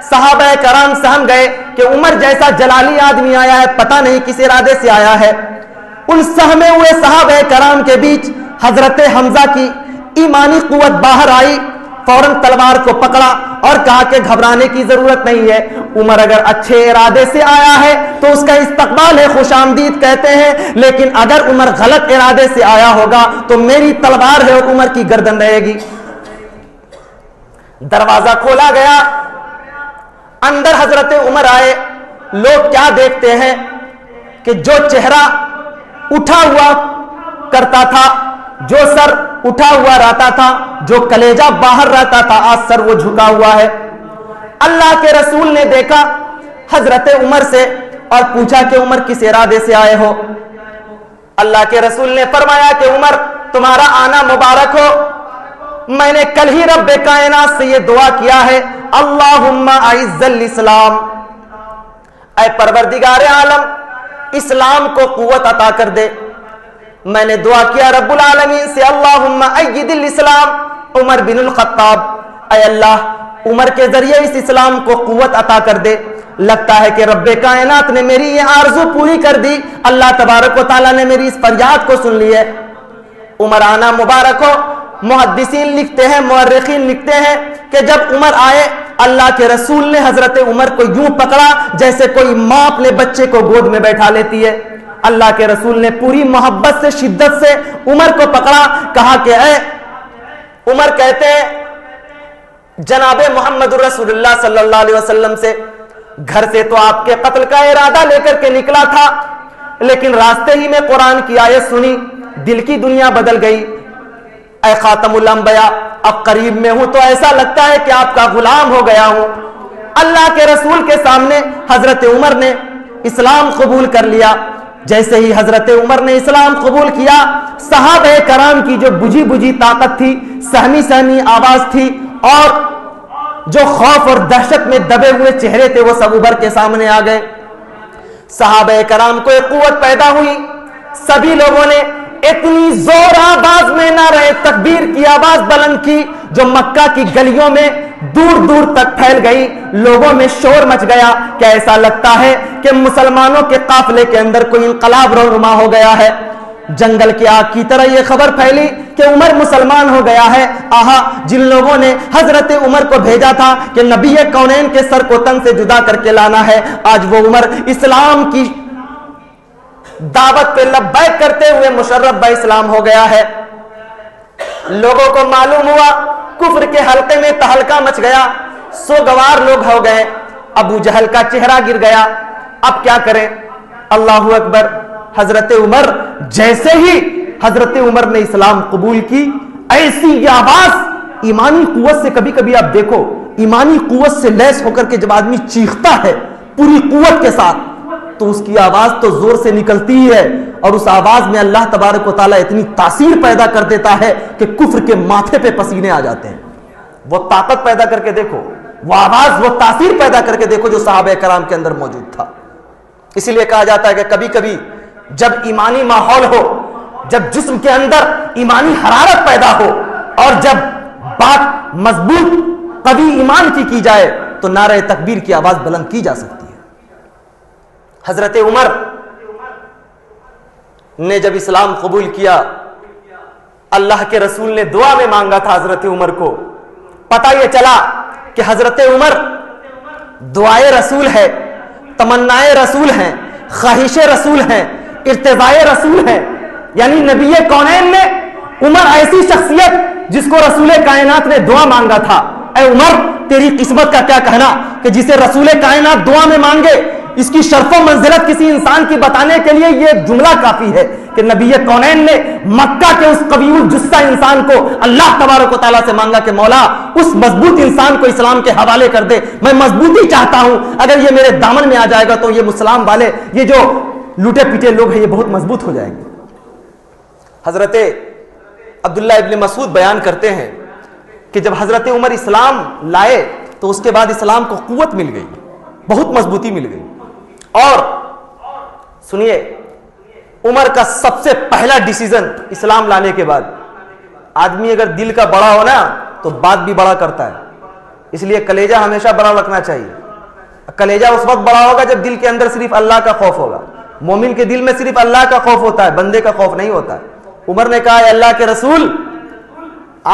Speaker 1: صحابہ کرام سہم گئے کہ عمر جیسا جلالی آدمی آیا ہے، پتہ نہیں کس ارادے سے آیا ہے۔ ان سہمے ہوئے صحابہ کرام کے بیچ حضرت حمزہ کی ایمانی قوت باہر آئی، فوراً تلوار کو پکڑا اور کہا کہ گھبرانے کی ضرورت نہیں ہے، عمر اگر اچھے ارادے سے آیا ہے تو اس کا استقبال ہے، خوش آمدید کہتے ہیں، لیکن اگر عمر غلط ارادے سے آیا ہوگا تو میری تلوار ہے اور عمر کی گردن رہے گی۔ دروازہ کھولا گیا، اندر حضرت عمر آئے۔ لوگ کیا دیکھتے ہیں کہ جو چہرہ اٹھا ہوا کرتا تھا، جو سر اٹھا ہوا رہتا تھا، جو کلیجہ باہر رہتا تھا، آج سر وہ جھکا ہوا ہے۔ اللہ کے رسول نے دیکھا حضرت عمر سے اور پوچھا کہ عمر کس ارادے سے آئے ہو؟ اللہ کے رسول نے فرمایا کہ عمر تمہارا آنا مبارک ہو، میں نے کل ہی رب کائنات سے یہ دعا کیا ہے، اللہم اعز الاسلام، اے پروردگار عالم اسلام کو قوت عطا کر دے۔ میں نے دعا کیا رب العالمین سے، اللہم اید الاسلام عمر بن الخطاب، اے اللہ عمر کے ذریعے اس اسلام کو قوت عطا کر دے۔ لگتا ہے کہ رب کائنات نے میری یہ آرزو پوری کر دی، اللہ تبارک و تعالیٰ نے میری اس فریاد کو سن لی ہے۔ عمر آنا مبارک ہو۔ محدثین لکھتے ہیں، مورخین لکھتے ہیں کہ جب عمر آئے، اللہ کے رسول نے حضرت عمر کو یوں پکڑا جیسے کوئی ماں اپنے بچے کو گود میں بیٹھا لیتی ہے۔ اللہ کے رسول نے پوری محبت سے، شدت سے عمر کو پکڑا، کہا کہ اے عمر، کہتے ہیں جناب محمد رسول اللہ صلی اللہ علیہ وسلم سے، گھر سے تو آپ کے قتل کا ارادہ لے کر کے نکلا تھا، لیکن راستے ہی میں قرآن کی آیت سنی، دل کی دنیا بدل گئی۔ اے خاتم الانبیاء، اب قریب میں ہوں تو ایسا لگتا ہے کہ آپ کا غلام ہو گیا ہوں۔ اللہ کے رسول کے سامنے حضرت عمر نے اسلام قبول کر لیا۔ جیسے ہی حضرت عمر نے اسلام قبول کیا، صحابہ کرام کی جو بجھی بجھی طاقت تھی، سہمی سہمی آواز تھی، اور جو خوف اور دہشت میں دبے ہوئے چہرے تھے، وہ سب ابھر کے سامنے آ گئے۔ صحابہ کرام کو ایک قوت پیدا ہوئی، سبھی لوگوں نے اتنی زور آواز میں نہ رہے تکبیر کی آواز بلند کی جو مکہ کی گلیوں میں دور دور تک پھیل گئی، لوگوں میں شور مچ گیا کہ ایسا لگتا ہے کہ مسلمانوں کے قافلے کے اندر کوئی انقلاب رونما ہو گیا ہے۔ جنگل کی آگ کی طرح یہ خبر پھیلی کہ عمر مسلمان ہو گیا ہے. آہا، جن لوگوں نے حضرت عمر کو بھیجا تھا کہ نبی کونین کے سر کو تن سے جدا کر کے لانا ہے، آج وہ عمر اسلام کی دعوت پہ لبیک کرتے ہوئے مشرف با اسلام ہو گیا ہے. لوگوں کو معلوم ہوا، کفر کے حلقے میں تہلکہ مچ گیا، سوگوار لوگ ہو گئے. ابو جہل کا چہرہ گر گیا. اب کیا کریں؟ اللہ اکبر. حضرت عمر جیسے ہی حضرت عمر نے اسلام قبول کی، ایسی یہ آواز ایمانی قوت سے، کبھی کبھی آپ دیکھو ایمانی قوت سے لیس ہو کر کے جب آدمی چیختا ہے پوری قوت کے ساتھ تو اس کی آواز تو زور سے نکلتی ہی ہے، اور اس آواز میں اللہ تبارک و تعالیٰ اتنی تاثیر پیدا کر دیتا ہے کہ کفر کے ماتھے پہ پسینے آ جاتے ہیں. وہ طاقت پیدا کر کے دیکھو، وہ آواز، وہ تاثیر پیدا کر کے دیکھو جو صحابہ کرام کے اندر موجود تھا. اسی لیے کہا جاتا ہے کہ کبھی کبھی جب ایمانی ماحول ہو، جب جسم کے اندر ایمانی حرارت پیدا ہو، اور جب بات مضبوط قوی ایمان کی جائے تو نعرہ تکبیر کی آواز بلند کی جا سکتی ہے. حضرت عمر نے جب اسلام قبول کیا، اللہ کے رسول نے دعا میں مانگا تھا حضرت عمر کو. پتہ یہ چلا کہ حضرت عمر دعائے رسول ہے، تمنائے رسول ہیں، خواہش رسول ہیں، ارتضائے رسول ہیں. یعنی نبی کونین نے عمر ایسی شخصیت جس کو رسول کائنات نے دعا مانگا تھا. اے عمر، تیری قسمت کا کیا کہنا کہ جسے رسول کائنات دعا میں مانگے، اس کی شرف و منزلت کسی انسان کی بتانے کے لیے یہ جملہ کافی ہے کہ نبی کونین نے مکہ کے اس قوی الجثہ انسان کو اللہ تبارک و تعالیٰ سے مانگا کہ مولا اس مضبوط انسان کو اسلام کے حوالے کر دے. میں مضبوطی چاہتا ہوں، اگر یہ میرے دامن میں آ جائے گا تو یہ مسلمان والے، یہ جو لوٹے پیٹے لوگ ہیں، یہ بہت مضبوط ہو جائیں گے. حضرت عبداللہ ابن مسعود بیان کرتے ہیں کہ جب حضرت عمر اسلام لائے تو اس کے بعد اسلام کو قوت مل گئی، بہت مضبوطی مل گئی. اور سنیے، عمر کا سب سے پہلا ڈیسیزن اسلام لانے کے بعد، آدمی اگر دل کا بڑا ہو نا تو بات بھی بڑا کرتا ہے. اس لیے کلیجہ ہمیشہ بڑا رکھنا چاہیے. کلیجہ اس وقت بڑا ہوگا جب دل کے اندر صرف اللہ کا خوف ہوگا. مومن کے دل میں صرف اللہ کا خوف ہوتا ہے، بندے کا خوف نہیں ہوتا ہے. عمر نے کہا، اے اللہ کے رسول،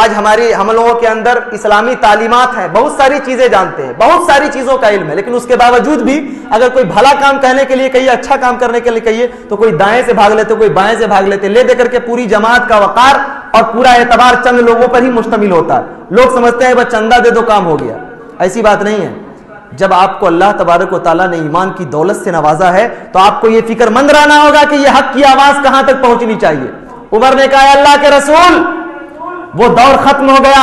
Speaker 1: آج ہم لوگوں کے اندر اسلامی تعلیمات ہیں، بہت ساری چیزیں جانتے ہیں، بہت ساری چیزوں کا علم ہے، لیکن اس کے باوجود بھی اگر کوئی بھلا کام کہنے کے لیے کہیے، اچھا کام کرنے کے لیے کہیے تو کوئی دائیں سے بھاگ لیتے، کوئی بائیں سے بھاگ لیتے. لے دے کر کے پوری جماعت کا وقار اور پورا اعتبار چند لوگوں پر ہی مشتمل ہوتا ہے. لوگ سمجھتے ہیں بس چندہ دے دو کام ہو گیا. ایسی بات نہیں ہے. جب آپ کو اللہ تبارک و تعالیٰ نے ایمان کی دولت سے نوازا ہے تو آپ کو یہ فکر مند رہنا ہوگا کہ یہ حق کی آواز کہاں تک پہنچنی چاہیے. عمر نے کہا، اللہ کے رسول، وہ دور ختم ہو گیا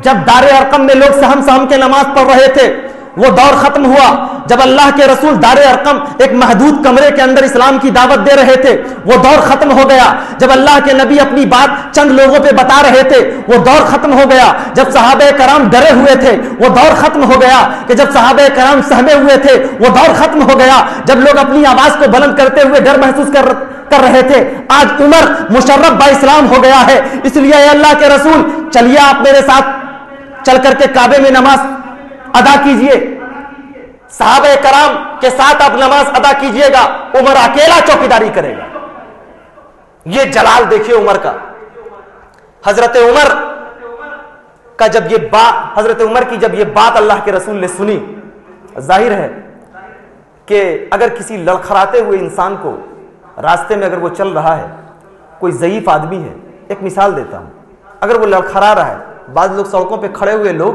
Speaker 1: جب دار ارقم میں لوگ سہم سہم کے نماز پڑھ رہے تھے. وہ دور ختم ہوا جب اللہ کے رسول دار ارقم ایک محدود کمرے کے اندر اسلام کی دعوت دے رہے تھے. وہ دور ختم ہو گیا جب اللہ کے نبی اپنی بات چند لوگوں پہ بتا رہے تھے. وہ دور ختم ہو گیا جب صحابہ کرام ڈرے ہوئے تھے. وہ دور ختم ہو گیا کہ جب صحابہ کرام سہمے ہوئے تھے. وہ دور ختم ہو گیا جب لوگ اپنی آواز کو بلند کرتے ہوئے ڈر محسوس کر رہے تھے. آج عمر مشرف با اسلام ہو گیا ہے. اس لیے اے اللہ کے رسول، چلیے آپ میرے ساتھ چل کر کے کعبے میں نماز ادا کیجئے. صحابہ کرام کے ساتھ آپ نماز ادا کیجئے گا. عمر اکیلا چوکیداری کرے گا. یہ جلال دیکھیے عمر کا. حضرت عمر کی جب یہ بات اللہ کے رسول نے سنی، ظاہر ہے کہ اگر کسی لڑکھڑاتے ہوئے انسان کو راستے میں اگر وہ چل رہا ہے، کوئی ضعیف آدمی ہے، ایک مثال دیتا ہوں، اگر وہ لڑکھڑا رہا ہے، بعض لوگ سڑکوں پہ کھڑے ہوئے لوگ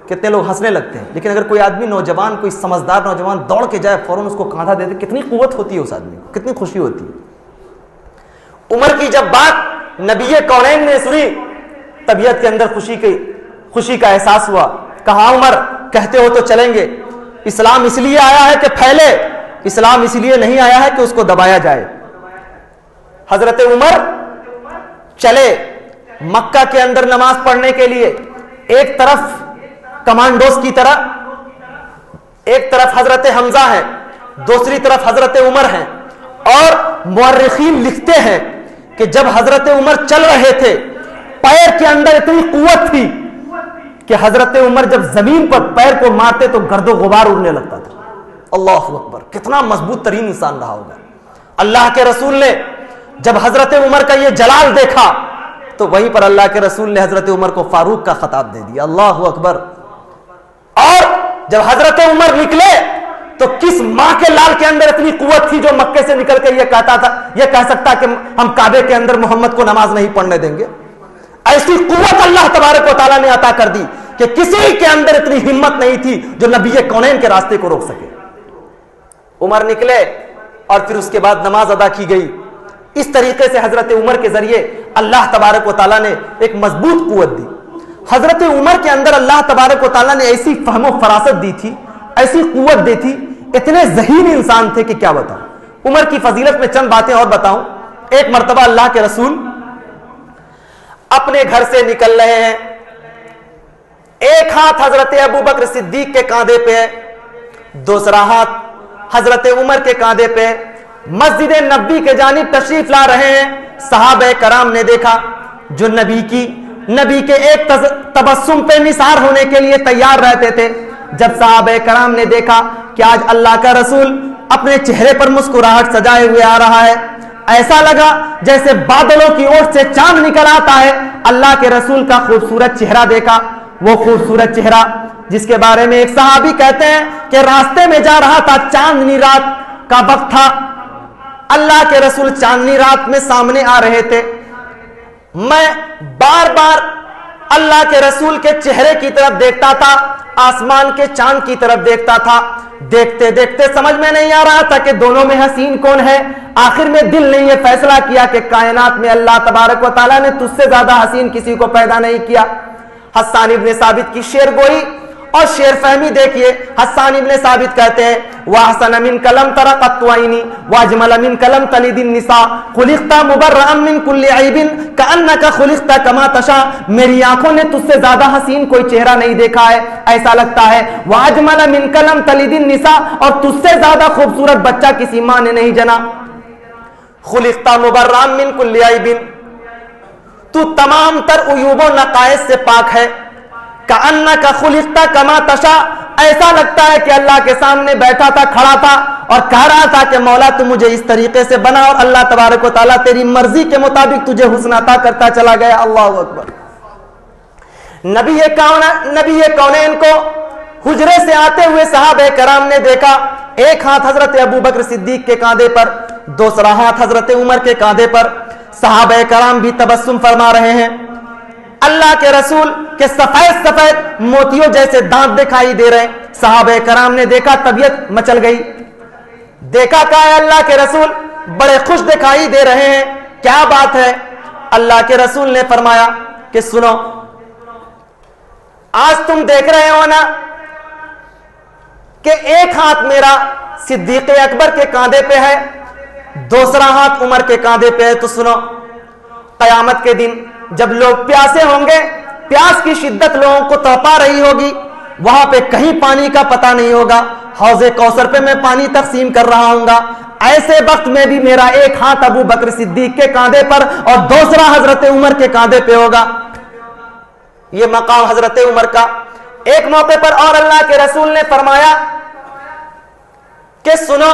Speaker 1: کتنے لوگ ہنسنے لگتے ہیں، لیکن اگر کوئی آدمی نوجوان، کوئی سمجھدار نوجوان دوڑ کے جائے، فوراً اس کو کاندھا دے دے، کتنی قوت ہوتی ہے اس آدمی کو، کتنی خوشی ہوتی ہے. عمر کی جب بات نبی کونین نے سنی، طبیعت کے اندر خوشی کا احساس ہوا. کہا، عمر کہتے ہو تو چلیں گے. اسلام اس لیے آیا ہے کہ پھیلے، اسلام اس لیے نہیں آیا ہے کہ اس کو دبایا جائے. حضرت عمر چلے مکہ کے اندر نماز پڑھنے کے لیے. ایک طرف کمانڈوز کی طرح، ایک طرف حضرت حمزہ ہیں، دوسری طرف حضرت عمر ہیں. اور مورخین لکھتے ہیں کہ جب حضرت عمر چل رہے تھے، پیر کے اندر اتنی قوت تھی کہ حضرت عمر جب زمین پر پیر کو مارتے تو گرد و غبار اڑنے لگتا تھا. اللہ اکبر، کتنا مضبوط ترین انسان رہا ہوگا. اللہ کے رسول نے جب حضرت عمر کا یہ جلال دیکھا تو وہیں پر اللہ کے رسول نے حضرت عمر کو فاروق کا خطاب دے دیا. اللہ اکبر. اور جب حضرت عمر نکلے تو کس ماں کے لال کے اندر اتنی قوت تھی جو مکے سے نکل کے یہ کہہ سکتا کہ ہم کعبے کے اندر محمد کو نماز نہیں پڑھنے دیں گے. ایسی قوت اللہ تبارک و تعالیٰ نے عطا کر دی کہ کسی کے اندر اتنی ہمت نہیں تھی جو نبی کونین کے راستے کو روک سکے. عمر نکلے اور پھر اس کے بعد نماز ادا کی گئی. اس طریقے سے حضرت عمر کے ذریعے اللہ تبارک و تعالیٰ نے ایک مضبوط قوت دی. حضرت عمر کے اندر اللہ تبارک و تعالیٰ نے ایسی فہم و فراست دی تھی, ایسی قوت دی تھی, اتنے ذہین انسان تھے کہ کیا بتاؤں. عمر کی فضیلت میں چند باتیں اور بتاؤں. ایک مرتبہ اللہ کے رسول اپنے گھر سے نکل رہے ہیں, ایک ہاتھ حضرت ابو بکر صدیق کے کاندھے پہ ہے, دوسرا ہاتھ حضرت عمر کے کاندھے پہ. مسجد نبی کے جانب تشریف لا رہے ہیں. صحابہ کرام نے دیکھا جو نبی کے ایک تبسم پہ نثار ہونے کے لیے تیار رہتے تھے. جب صحابہ کرام نے دیکھا کہ آج اللہ کا رسول اپنے چہرے پر مسکراہٹ سجائے ہوئے آ رہا ہے, ایسا لگا جیسے بادلوں کی اوٹ سے چاند نکل آتا ہے. اللہ کے رسول کا خوبصورت چہرہ دیکھا. وہ خوبصورت چہرہ جس کے بارے میں ایک صحابی کہتے ہیں کہ راستے میں جا رہا تھا, چاندنی رات کا وقت تھا, اللہ کے رسول چاندنی رات میں سامنے آ رہے تھے. میں بار بار اللہ کے رسول کے چہرے کی طرف دیکھتا تھا, آسمان کے چاند کی طرف دیکھتا تھا. دیکھتے دیکھتے سمجھ میں نہیں آ رہا تھا کہ دونوں میں حسین کون ہے. آخر میں دل نے یہ فیصلہ کیا کہ کائنات میں اللہ تبارک و تعالیٰ نے تجھ سے زیادہ حسین کسی کو پیدا نہیں کیا. حسان ابن ثابت کی شعر گوئی اور شعر فہمی دیکھیے. حسان ابن ثابت کہتے ہیں وَأَحْسَنَ مِنْكَ لَمْ تَرَ قَطُّ عَيْنِي وَأَجْمَلَ مِنْكَ لَمْ تَلِدِ النِّسَاءُ خُلِقْتَ مُبَرَّأً مِنْ كُلِّ عَيْبٍ كَأَنَّكَ خُلِقْتَ كَمَا تَشَاءُ. میری آنکھوں نے تجھ سے زیادہ حسین کوئی چہرہ نہیں دیکھا ہے, ایسا لگتا ہے. وَأَجْمَلَ مِنْكَ لَمْ تَلِدِ النِّسَاءُ, اور تجھ سے زیادہ خوبصورت بچہ کسی ماں نے نہیں جنا. خُلِقْتَ مُبَرَّأً مِنْ كُلِّ عَيْبٍ, تو تمام تر عیوب و نقائص سے پاک ہے. کأنک خلقت کما تشاء, ایسا لگتا ہے کہ اللہ کے سامنے بیٹھا تھا, کھڑا تھا اور کہہ رہا تھا کہ مولا تو مجھے اس طریقے سے بنا, اور اللہ تبارک و تعالیٰ تیری مرضی کے مطابق تجھے حسن عطا کرتا چلا گیا. اللہ اکبر. نبی کونین کو حجرے سے آتے ہوئے صحابہ کرام نے دیکھا. ایک ہاتھ حضرت ابو بکر صدیق کے کاندھے پر, دوسرا ہاتھ حضرت عمر کے کاندھے پر. صحابہ کرام بھی تبسم فرما رہے ہیں. اللہ کے رسول کے سفید سفید موتیوں جیسے دانت دکھائی دے رہے. صحابہ کرام نے دیکھا, طبیعت مچل گئی. دیکھا کہ اللہ کے رسول بڑے خوش دکھائی دے رہے ہیں, کیا بات ہے. اللہ کے رسول نے فرمایا کہ سنو, آج تم دیکھ رہے ہو نا کہ ایک ہاتھ میرا صدیق اکبر کے کاندھے پہ ہے, دوسرا ہاتھ عمر کے کاندھے پہ ہے. تو سنو, قیامت کے دن جب لوگ پیاسے ہوں گے, پیاس کی شدت لوگوں کو تڑپا رہی ہوگی, وہاں پہ کہیں پانی کا پتہ نہیں ہوگا, حوض کوثر پہ میں پانی تقسیم کر رہا ہوں گا. ایسے وقت میں بھی میرا ایک ہاتھ ابو بکر صدیق کے کاندھے پر اور دوسرا حضرت عمر کے کاندھے پہ ہوگا. یہ مقام حضرت عمر کا. ایک موقع پر اور اللہ کے رسول نے فرمایا کہ سنو,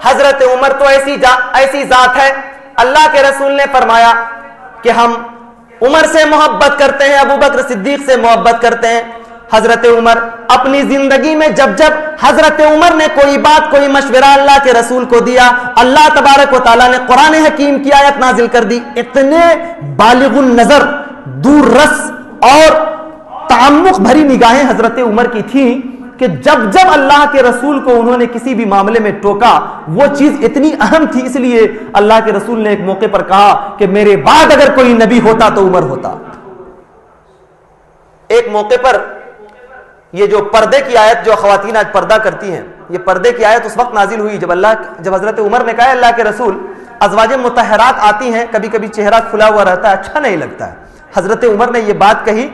Speaker 1: حضرت عمر تو ایسی ذات ہے. اللہ کے رسول نے فرمایا کہ ہم عمر سے محبت کرتے ہیں, ابو بکر صدیق سے محبت کرتے ہیں. حضرت عمر اپنی زندگی میں جب حضرت عمر نے کوئی بات, کوئی مشورہ اللہ کے رسول کو دیا, اللہ تبارک و تعالیٰ نے قرآن حکیم کی آیت نازل کر دی. اتنے بالغ النظر, دور رس اور تعمق بھری نگاہیں حضرت عمر کی تھیں کہ جب اللہ کے رسول کو انہوں نے کسی بھی معاملے میں ٹوکا, وہ چیز اتنی اہم تھی. اس لیے اللہ کے رسول نے ایک موقع پر کہا کہ میرے بعد اگر کوئی نبی ہوتا تو عمر ہوتا. ایک موقع پر یہ جو پردے کی آیت, جو خواتین آج پردہ کرتی ہیں, یہ پردے کی آیت اس وقت نازل ہوئی جب حضرت عمر نے کہا اللہ کے رسول ازواج مطہرات آتی ہیں, کبھی کبھی چہرہ کھلا ہوا رہتا ہے, اچھا نہیں لگتا ہے. حضرت عمر نے یہ بات کہی.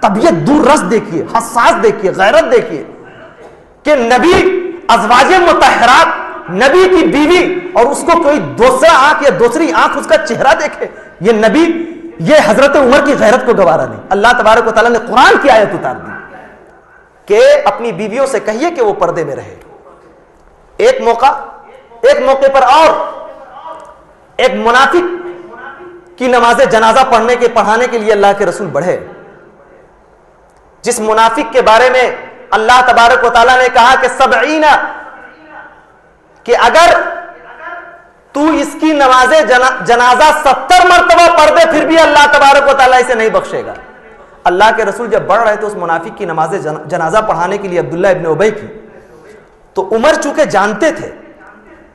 Speaker 1: طبیعت دور رس دیکھیے, حساس دیکھیے, غیرت دیکھیے کہ نبی, ازواج مطہرات, نبی کی بیوی, اور اس کو کوئی دوسرا آنکھ یا دوسری آنکھ اس کا چہرہ دیکھے. یہ نبی, یہ حضرت عمر کی غیرت کو گوارا نہیں. اللہ تبارک و تعالیٰ نے قرآن کی آیت اتار دی کہ اپنی بیویوں سے کہیے کہ وہ پردے میں رہے. ایک موقع پر اور ایک منافق کی نماز جنازہ پڑھانے کے لیے اللہ کے رسول بڑھے، جس منافق کے بارے میں اللہ تبارک و تعالیٰ نے کہا کہ 70 کہ اگر تو اس کی نماز جنازہ 70 مرتبہ پڑھ دے پھر بھی اللہ تبارک و تعالیٰ اسے نہیں بخشے گا۔ اللہ کے رسول جب بڑھ رہے تھے اس منافق کی نماز جنازہ پڑھانے کے لیے عبداللہ ابن ابی کی، تو عمر چونکہ جانتے تھے،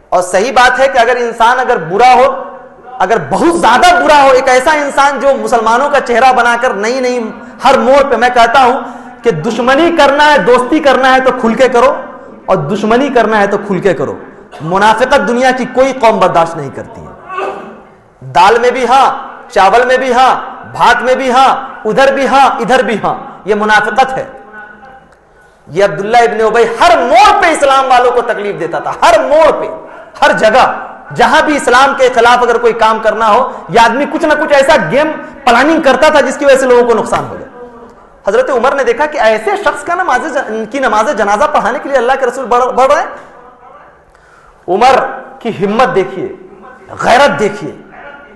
Speaker 1: اور صحیح بات ہے کہ اگر انسان اگر برا ہو، اگر بہت زیادہ برا ہو، ایک ایسا انسان جو مسلمانوں کا چہرہ بنا کر نہیں ہر موڑ پہ، میں کہتا ہوں کہ دشمنی کرنا ہے، دوستی کرنا ہے تو کھل کے کرو، اور دشمنی کرنا ہے تو کھل کے کرو۔ منافقت دنیا کی کوئی قوم برداشت نہیں کرتی ہے، دال میں بھی ہاں، چاول میں بھی ہاں، بھات میں بھی ہاں، ادھر بھی ہاں، ادھر بھی ہاں، یہ منافقت ہے۔ یہ عبداللہ ابن ابی ہر موڑ پہ اسلام والوں کو تکلیف دیتا تھا، ہر موڑ پہ، ہر جگہ جہاں بھی اسلام کے خلاف اگر کوئی کام کرنا ہو، یہ آدمی کچھ نہ کچھ ایسا گیم پلاننگ کرتا تھا جس کی وجہ سے لوگوں کو نقصان ہو جائے۔ حضرت عمر نے دیکھا کہ ایسے شخص کا نماز جنازہ پڑھانے کے لیے اللہ کے رسول بڑھ رہے ہیں۔ عمر کی ہمت دیکھیے، غیرت دیکھیے،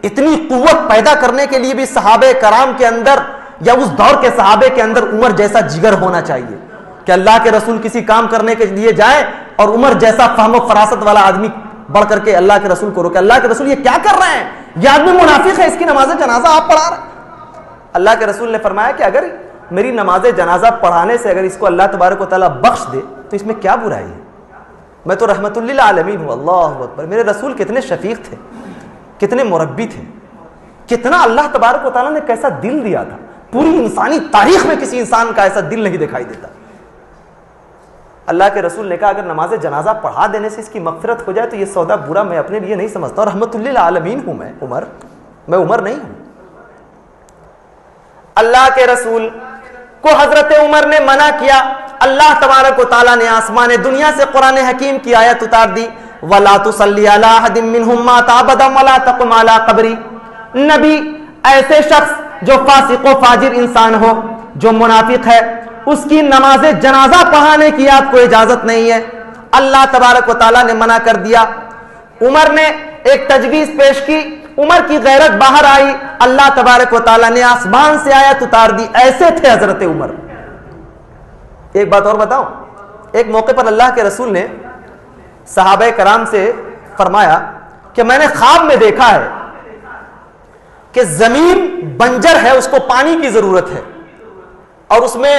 Speaker 1: اتنی قوت پیدا کرنے کے لیے بھی صحابہ کرام کے اندر یا اس دور کے صحابہ کے اندر عمر جیسا جگر ہونا چاہیے کہ اللہ کے رسول کسی کام کرنے کے لیے جائیں اور عمر جیسا فہم و فراست والا آدمی بڑھ کر کے اللہ کے رسول کو روکے۔ اللہ کے رسول یہ کیا کر رہے ہیں؟ یہ آدمی منافق ہے، اس کی نماز جنازہ آپ پڑھا رہے ہیں۔ اللہ کے رسول نے فرمایا کہ اگر میری نماز جنازہ پڑھانے سے اگر اس کو اللہ تبارک و تعالیٰ بخش دے تو اس میں کیا برائی ہے؟ میں تو رحمت للعالمین ہوں۔ اللہ اکبر۔ میرے رسول کتنے شفیق تھے، کتنے مربی تھے، کتنا اللہ تبارک و تعالیٰ نے کیسا دل دیا تھا۔ پوری انسانی تاریخ میں کسی انسان کا ایسا دل نہیں دکھائی دیتا۔ اللہ کے رسول نے کہا اگر نماز جنازہ پڑھا دینے سے اس کی مغفرت ہو جائے تو یہ سودا برا میں اپنے لیے نہیں سمجھتا، اور رحمت للعالمین ہوں میں عمر نہیں ہوں۔ اللہ کے رسول کو حضرت عمر نے منع کیا، اللہ تبارک و تعالیٰ نے آسمان دنیا سے قرآن حکیم کی آیت اتار دی، وَلَا تُصَلِّ عَلَىٰ أَحَدٍ مِّنْهُمْ مَاتَ أَبَدًا وَلَا تَقُمْ عَلَىٰ قَبْرِهِ۔ نبی ایسے شخص جو فاسق و فاجر انسان ہو، جو منافق ہے، اس کی نماز جنازہ پڑھانے کی آپ کو اجازت نہیں ہے۔ اللہ تبارک و تعالیٰ نے منع کر دیا۔ عمر نے ایک تجویز پیش کی، عمر کی غیرت باہر آئی، اللہ تبارک و تعالیٰ نے آسمان سے آیت اتار دی۔ ایسے تھے حضرت عمر۔ ایک بات اور بتاؤں، ایک موقع پر اللہ کے رسول نے صحابہ کرام سے فرمایا کہ میں نے خواب میں دیکھا ہے کہ زمین بنجر ہے، اس کو پانی کی ضرورت ہے، اور اس میں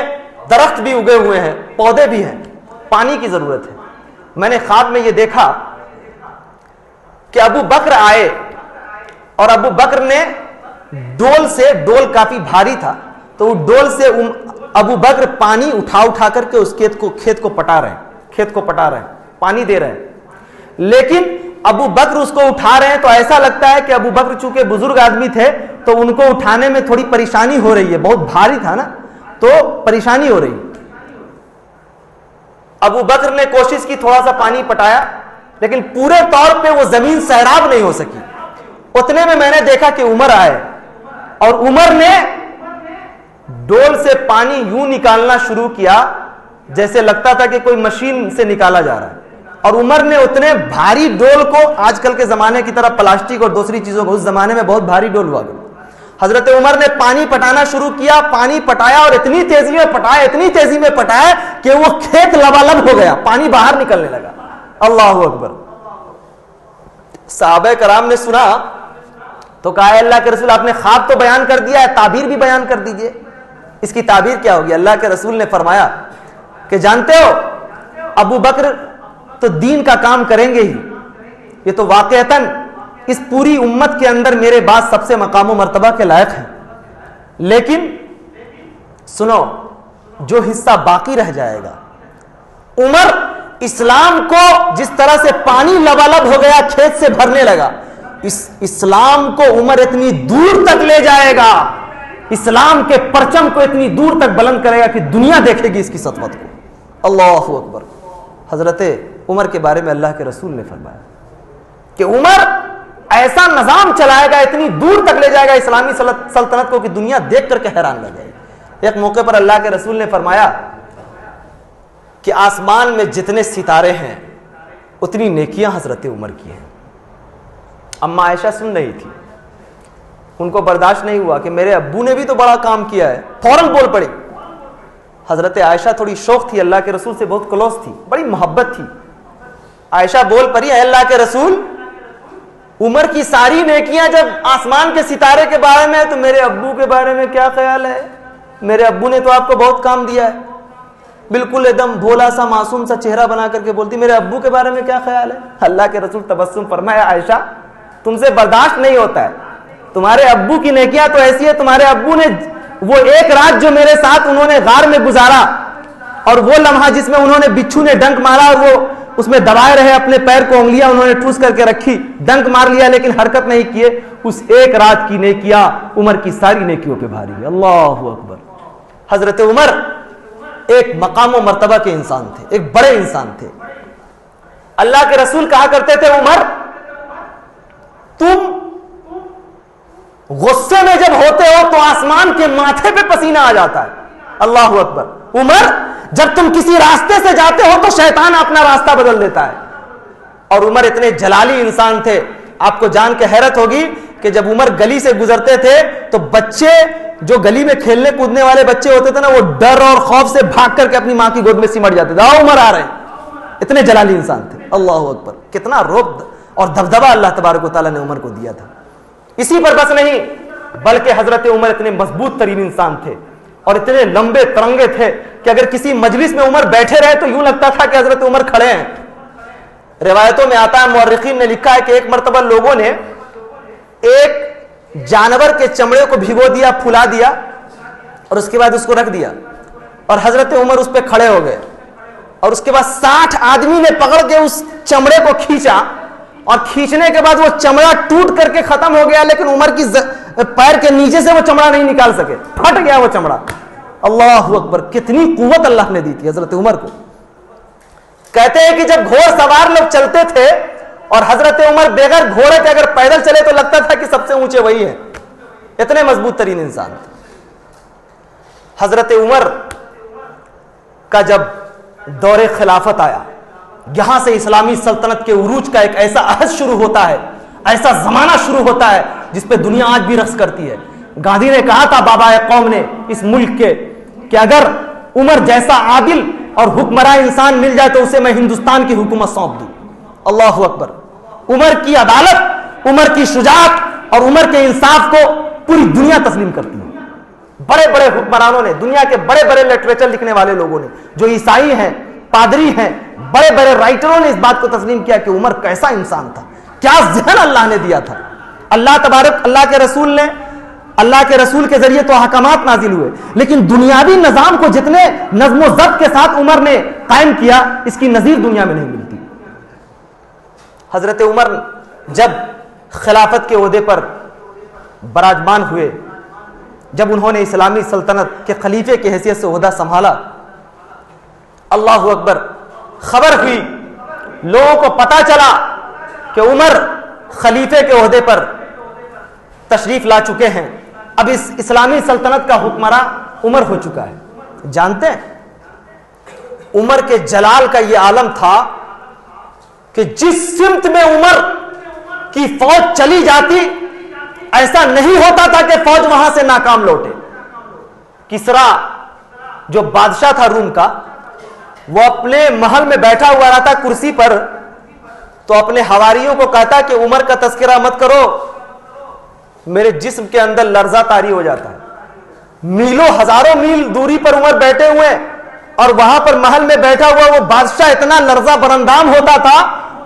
Speaker 1: درخت بھی اگے ہوئے ہیں، پودے بھی ہیں، پانی کی ضرورت ہے۔ میں نے خواب میں یہ دیکھا کہ ابو بکر آئے، اور ابو بکر نے ڈول کافی بھاری تھا، تو وہ ڈول سے ابو بکر پانی اٹھا کر کے اس کھیت کو پٹا رہے ہیں، پانی دے رہے ہیں۔ لیکن ابو بکر اس کو اٹھا رہے ہیں تو ایسا لگتا ہے کہ ابو بکر چونکہ بزرگ آدمی تھے تو ان کو اٹھانے میں تھوڑی پریشانی ہو رہی ہے، بہت بھاری تھا نا، تو پریشانی ہو رہی۔ ابو بکر نے کوشش کی، تھوڑا سا پانی پٹایا، لیکن پورے طور پہ وہ زمین سیراب نہیں ہو سکی۔ اتنے میں نے دیکھا کہ عمر آئے، اور عمر نے ڈول سے پانی یوں نکالنا شروع کیا جیسے لگتا تھا کہ کوئی مشین سے نکالا جا رہا ہے، اور عمر نے اتنے بھاری ڈول کو، آج کل کے زمانے کی طرح پلاسٹک اور دوسری چیزوں کو، اس زمانے میں بہت بھاری ڈول ہوا کرتا، حضرت عمر نے پانی پٹانا شروع کیا، پانی پٹایا، اور اتنی تیزی میں پٹایا کہ وہ کھیت لبالب ہو گیا، پانی باہر نکلنے لگا۔ اللہ اکبر۔ صحابہ کرام نے سنا تو کہا اے اللہ کے رسول، آپ نے خواب تو بیان کر دیا ہے، تعبیر بھی بیان کر دیجئے، اس کی تعبیر کیا ہوگی؟ اللہ کے رسول نے فرمایا کہ جانتے ہو ابو بکر تو دین کا کام کریں گے ہی، یہ تو واقعتاً اس پوری امت کے اندر میرے بعد سب سے مقام و مرتبہ کے لائق ہیں، لیکن سنو جو حصہ باقی رہ جائے گا، عمر اسلام کو جس طرح سے پانی لبالب ہو گیا، کھیت سے بھرنے لگا، اسلام کو عمر اتنی دور تک لے جائے گا، اسلام کے پرچم کو اتنی دور تک بلند کرے گا کہ دنیا دیکھے گی اس کی سطوت کو۔ اللہ اکبر۔ حضرت عمر کے بارے میں اللہ کے رسول نے فرمایا کہ عمر ایسا نظام چلائے گا، اتنی دور تک لے جائے گا اسلامی سلطنت کو کہ دنیا دیکھ کر کے حیران رہ جائے گی۔ ایک موقع پر اللہ کے رسول نے فرمایا کہ آسمان میں جتنے ستارے ہیں اتنی نیکیاں حضرت عمر کی ہیں، اما عائشہ سن رہی تھی, ان کو برداشت نہیں ہوا کہ میرے ابو نے بھی تو بڑا کام کیا ہے, فوراً بول پڑی. حضرت عائشہ تھوڑی شوق تھی, اللہ کے رسول سے بہت کلوز تھی, بڑی محبت تھی. عائشہ بول پڑی, اے اللہ کے رسول, عمر کی ساری نیکیاں جب آسمان کے ستارے کے بارے میں ہے تو میرے ابو کے بارے میں کیا خیال ہے؟ میرے ابو نے تو آپ کو بہت کام دیا ہے. بالکل ایک دم بھولا سا معصوم سا چہرہ بنا کر کے بولتی, میرے ابو کے بارے میں کیا خیال ہے؟ اللہ کے رسول تبسم فرمایا, عائشہ تم سے برداشت نہیں ہوتا ہے, تمہارے ابو کی نیکیاں تو ایسی ہے, تمہارے ابو نے وہ ایک رات جو میرے ساتھ انہوں نے غار میں گزارا, اور وہ لمحہ جس میں انہوں نے بچھو نے ڈنک مارا اور وہ اس میں دبائے رہے اپنے پیر کو, انگلیاں انہوں نے ٹھوس کر کے رکھی, ڈنک مار لیا لیکن حرکت نہیں کیے, اس ایک رات کی نیکیاں عمر کی ساری نیکیوں پہ بھاری ہے. اللہ اکبر. حضرت عمر ایک مقام و مرتبہ کے انسان تھے, ایک بڑے انسان تھے. اللہ کے رسول کہا کرتے تھے, عمر تم غصے میں جب ہوتے ہو تو آسمان کے ماتھے پہ پسینہ آ جاتا ہے. اللہ اکبر. عمر جب تم کسی راستے سے جاتے ہو تو شیطان اپنا راستہ بدل دیتا ہے. اور عمر اتنے جلالی انسان تھے, آپ کو جان کے حیرت ہوگی کہ جب عمر گلی سے گزرتے تھے تو بچے جو گلی میں کھیلنے کودنے والے بچے ہوتے تھے نا, وہ ڈر اور خوف سے بھاگ کر کے اپنی ماں کی گود میں سمٹ جاتے تھے, عمر آ رہے ہیں. اتنے جلالی انسان تھے. اللہ اکبر. کتنا رعب اور دبدبہ اللہ تبارک و تعالیٰ نے عمر کو دیا تھا. اسی پر بس نہیں, بلکہ حضرت عمر اتنے مضبوط ترین انسان تھے اور اتنے لمبے ترنگے تھے کہ اگر کسی مجلس میں عمر بیٹھے رہے تو یوں لگتا تھا کہ حضرت عمر کھڑے ہیں. روایتوں میں آتا ہے, مورخین نے لکھا ہے کہ ایک مرتبہ لوگوں نے ایک جانور کے چمڑے کو بھگو دیا, پھلا دیا اور اس کے بعد اس کو رکھ دیا, اور حضرت عمر اس پہ کھڑے ہو گئے, اور اس کے بعد 60 آدمی نے پکڑ کے اس چمڑے کو کھینچا, اور کھینچنے کے بعد وہ چمڑا ٹوٹ کر کے ختم ہو گیا, لیکن عمر کی پیر کے نیچے سے وہ چمڑا نہیں نکال سکے, پھٹ گیا وہ چمڑا. اللہ اکبر. کتنی قوت اللہ نے دی تھی حضرت عمر کو. کہتے ہیں کہ جب گھوڑ سوار لوگ چلتے تھے اور حضرت عمر بغیر گھوڑے کے اگر پیدل چلے تو لگتا تھا کہ سب سے اونچے وہی ہیں, اتنے مضبوط ترین انسان تھے. حضرت عمر کا جب دور خلافت آیا, یہاں سے اسلامی سلطنت کے عروج کا ایک ایسا عہد شروع ہوتا ہے, ایسا زمانہ شروع ہوتا ہے جس پہ دنیا آج بھی رقص کرتی ہے. گاندھی نے کہا تھا, بابا قوم نے اس ملک کے, کہ اگر عمر جیسا عادل اور حکمراں انسان مل جائے تو اسے میں ہندوستان کی حکومت سونپ دوں. اللہ اکبر. عمر کی عدالت, عمر کی شجاعت اور عمر کے انصاف کو پوری دنیا تسلیم کرتی ہے. بڑے بڑے حکمرانوں نے, دنیا کے بڑے بڑے لٹریچر لکھنے والے لوگوں نے, جو عیسائی ہیں, پادری ہیں, بڑے بڑے رائٹروں نے اس بات کو تسلیم کیا کہ عمر کیسا انسان تھا, کیا ذہن اللہ نے دیا تھا. اللہ تبارک, اللہ کے رسول نے, اللہ کے رسول کے ذریعے تو احکامات نازل ہوئے, لیکن دنیاوی نظام کو جتنے نظم و ضبط کے ساتھ عمر نے قائم کیا, اس کی نظیر دنیا میں نہیں ملتی. حضرت عمر جب خلافت کے عہدے پر براجمان ہوئے, جب انہوں نے اسلامی سلطنت کے خلیفے کی حیثیت سے عہدہ سنبھالا, اللہ اکبر, خبر ہوئی, لوگوں کو پتا چلا کہ عمر خلیفے کے عہدے پر تشریف لا چکے ہیں, اب اس اسلامی سلطنت کا حکمراں عمر ہو چکا ہے. جانتے ہیں عمر کے جلال کا یہ عالم تھا کہ جس سمت میں عمر کی فوج چلی جاتی, ایسا نہیں ہوتا تھا کہ فوج وہاں سے ناکام لوٹے. کسرا جو بادشاہ تھا روم کا, وہ اپنے محل میں بیٹھا ہوا رہتا کرسی پر, تو اپنے حواریوں کو کہتا کہ عمر کا تذکرہ مت کرو, میرے جسم کے اندر لرزہ طاری ہو جاتا ہے. میلوں ہزاروں میل دوری پر عمر بیٹھے ہوئے, اور وہاں پر محل میں بیٹھا ہوا وہ بادشاہ اتنا لرزہ برندام ہوتا تھا.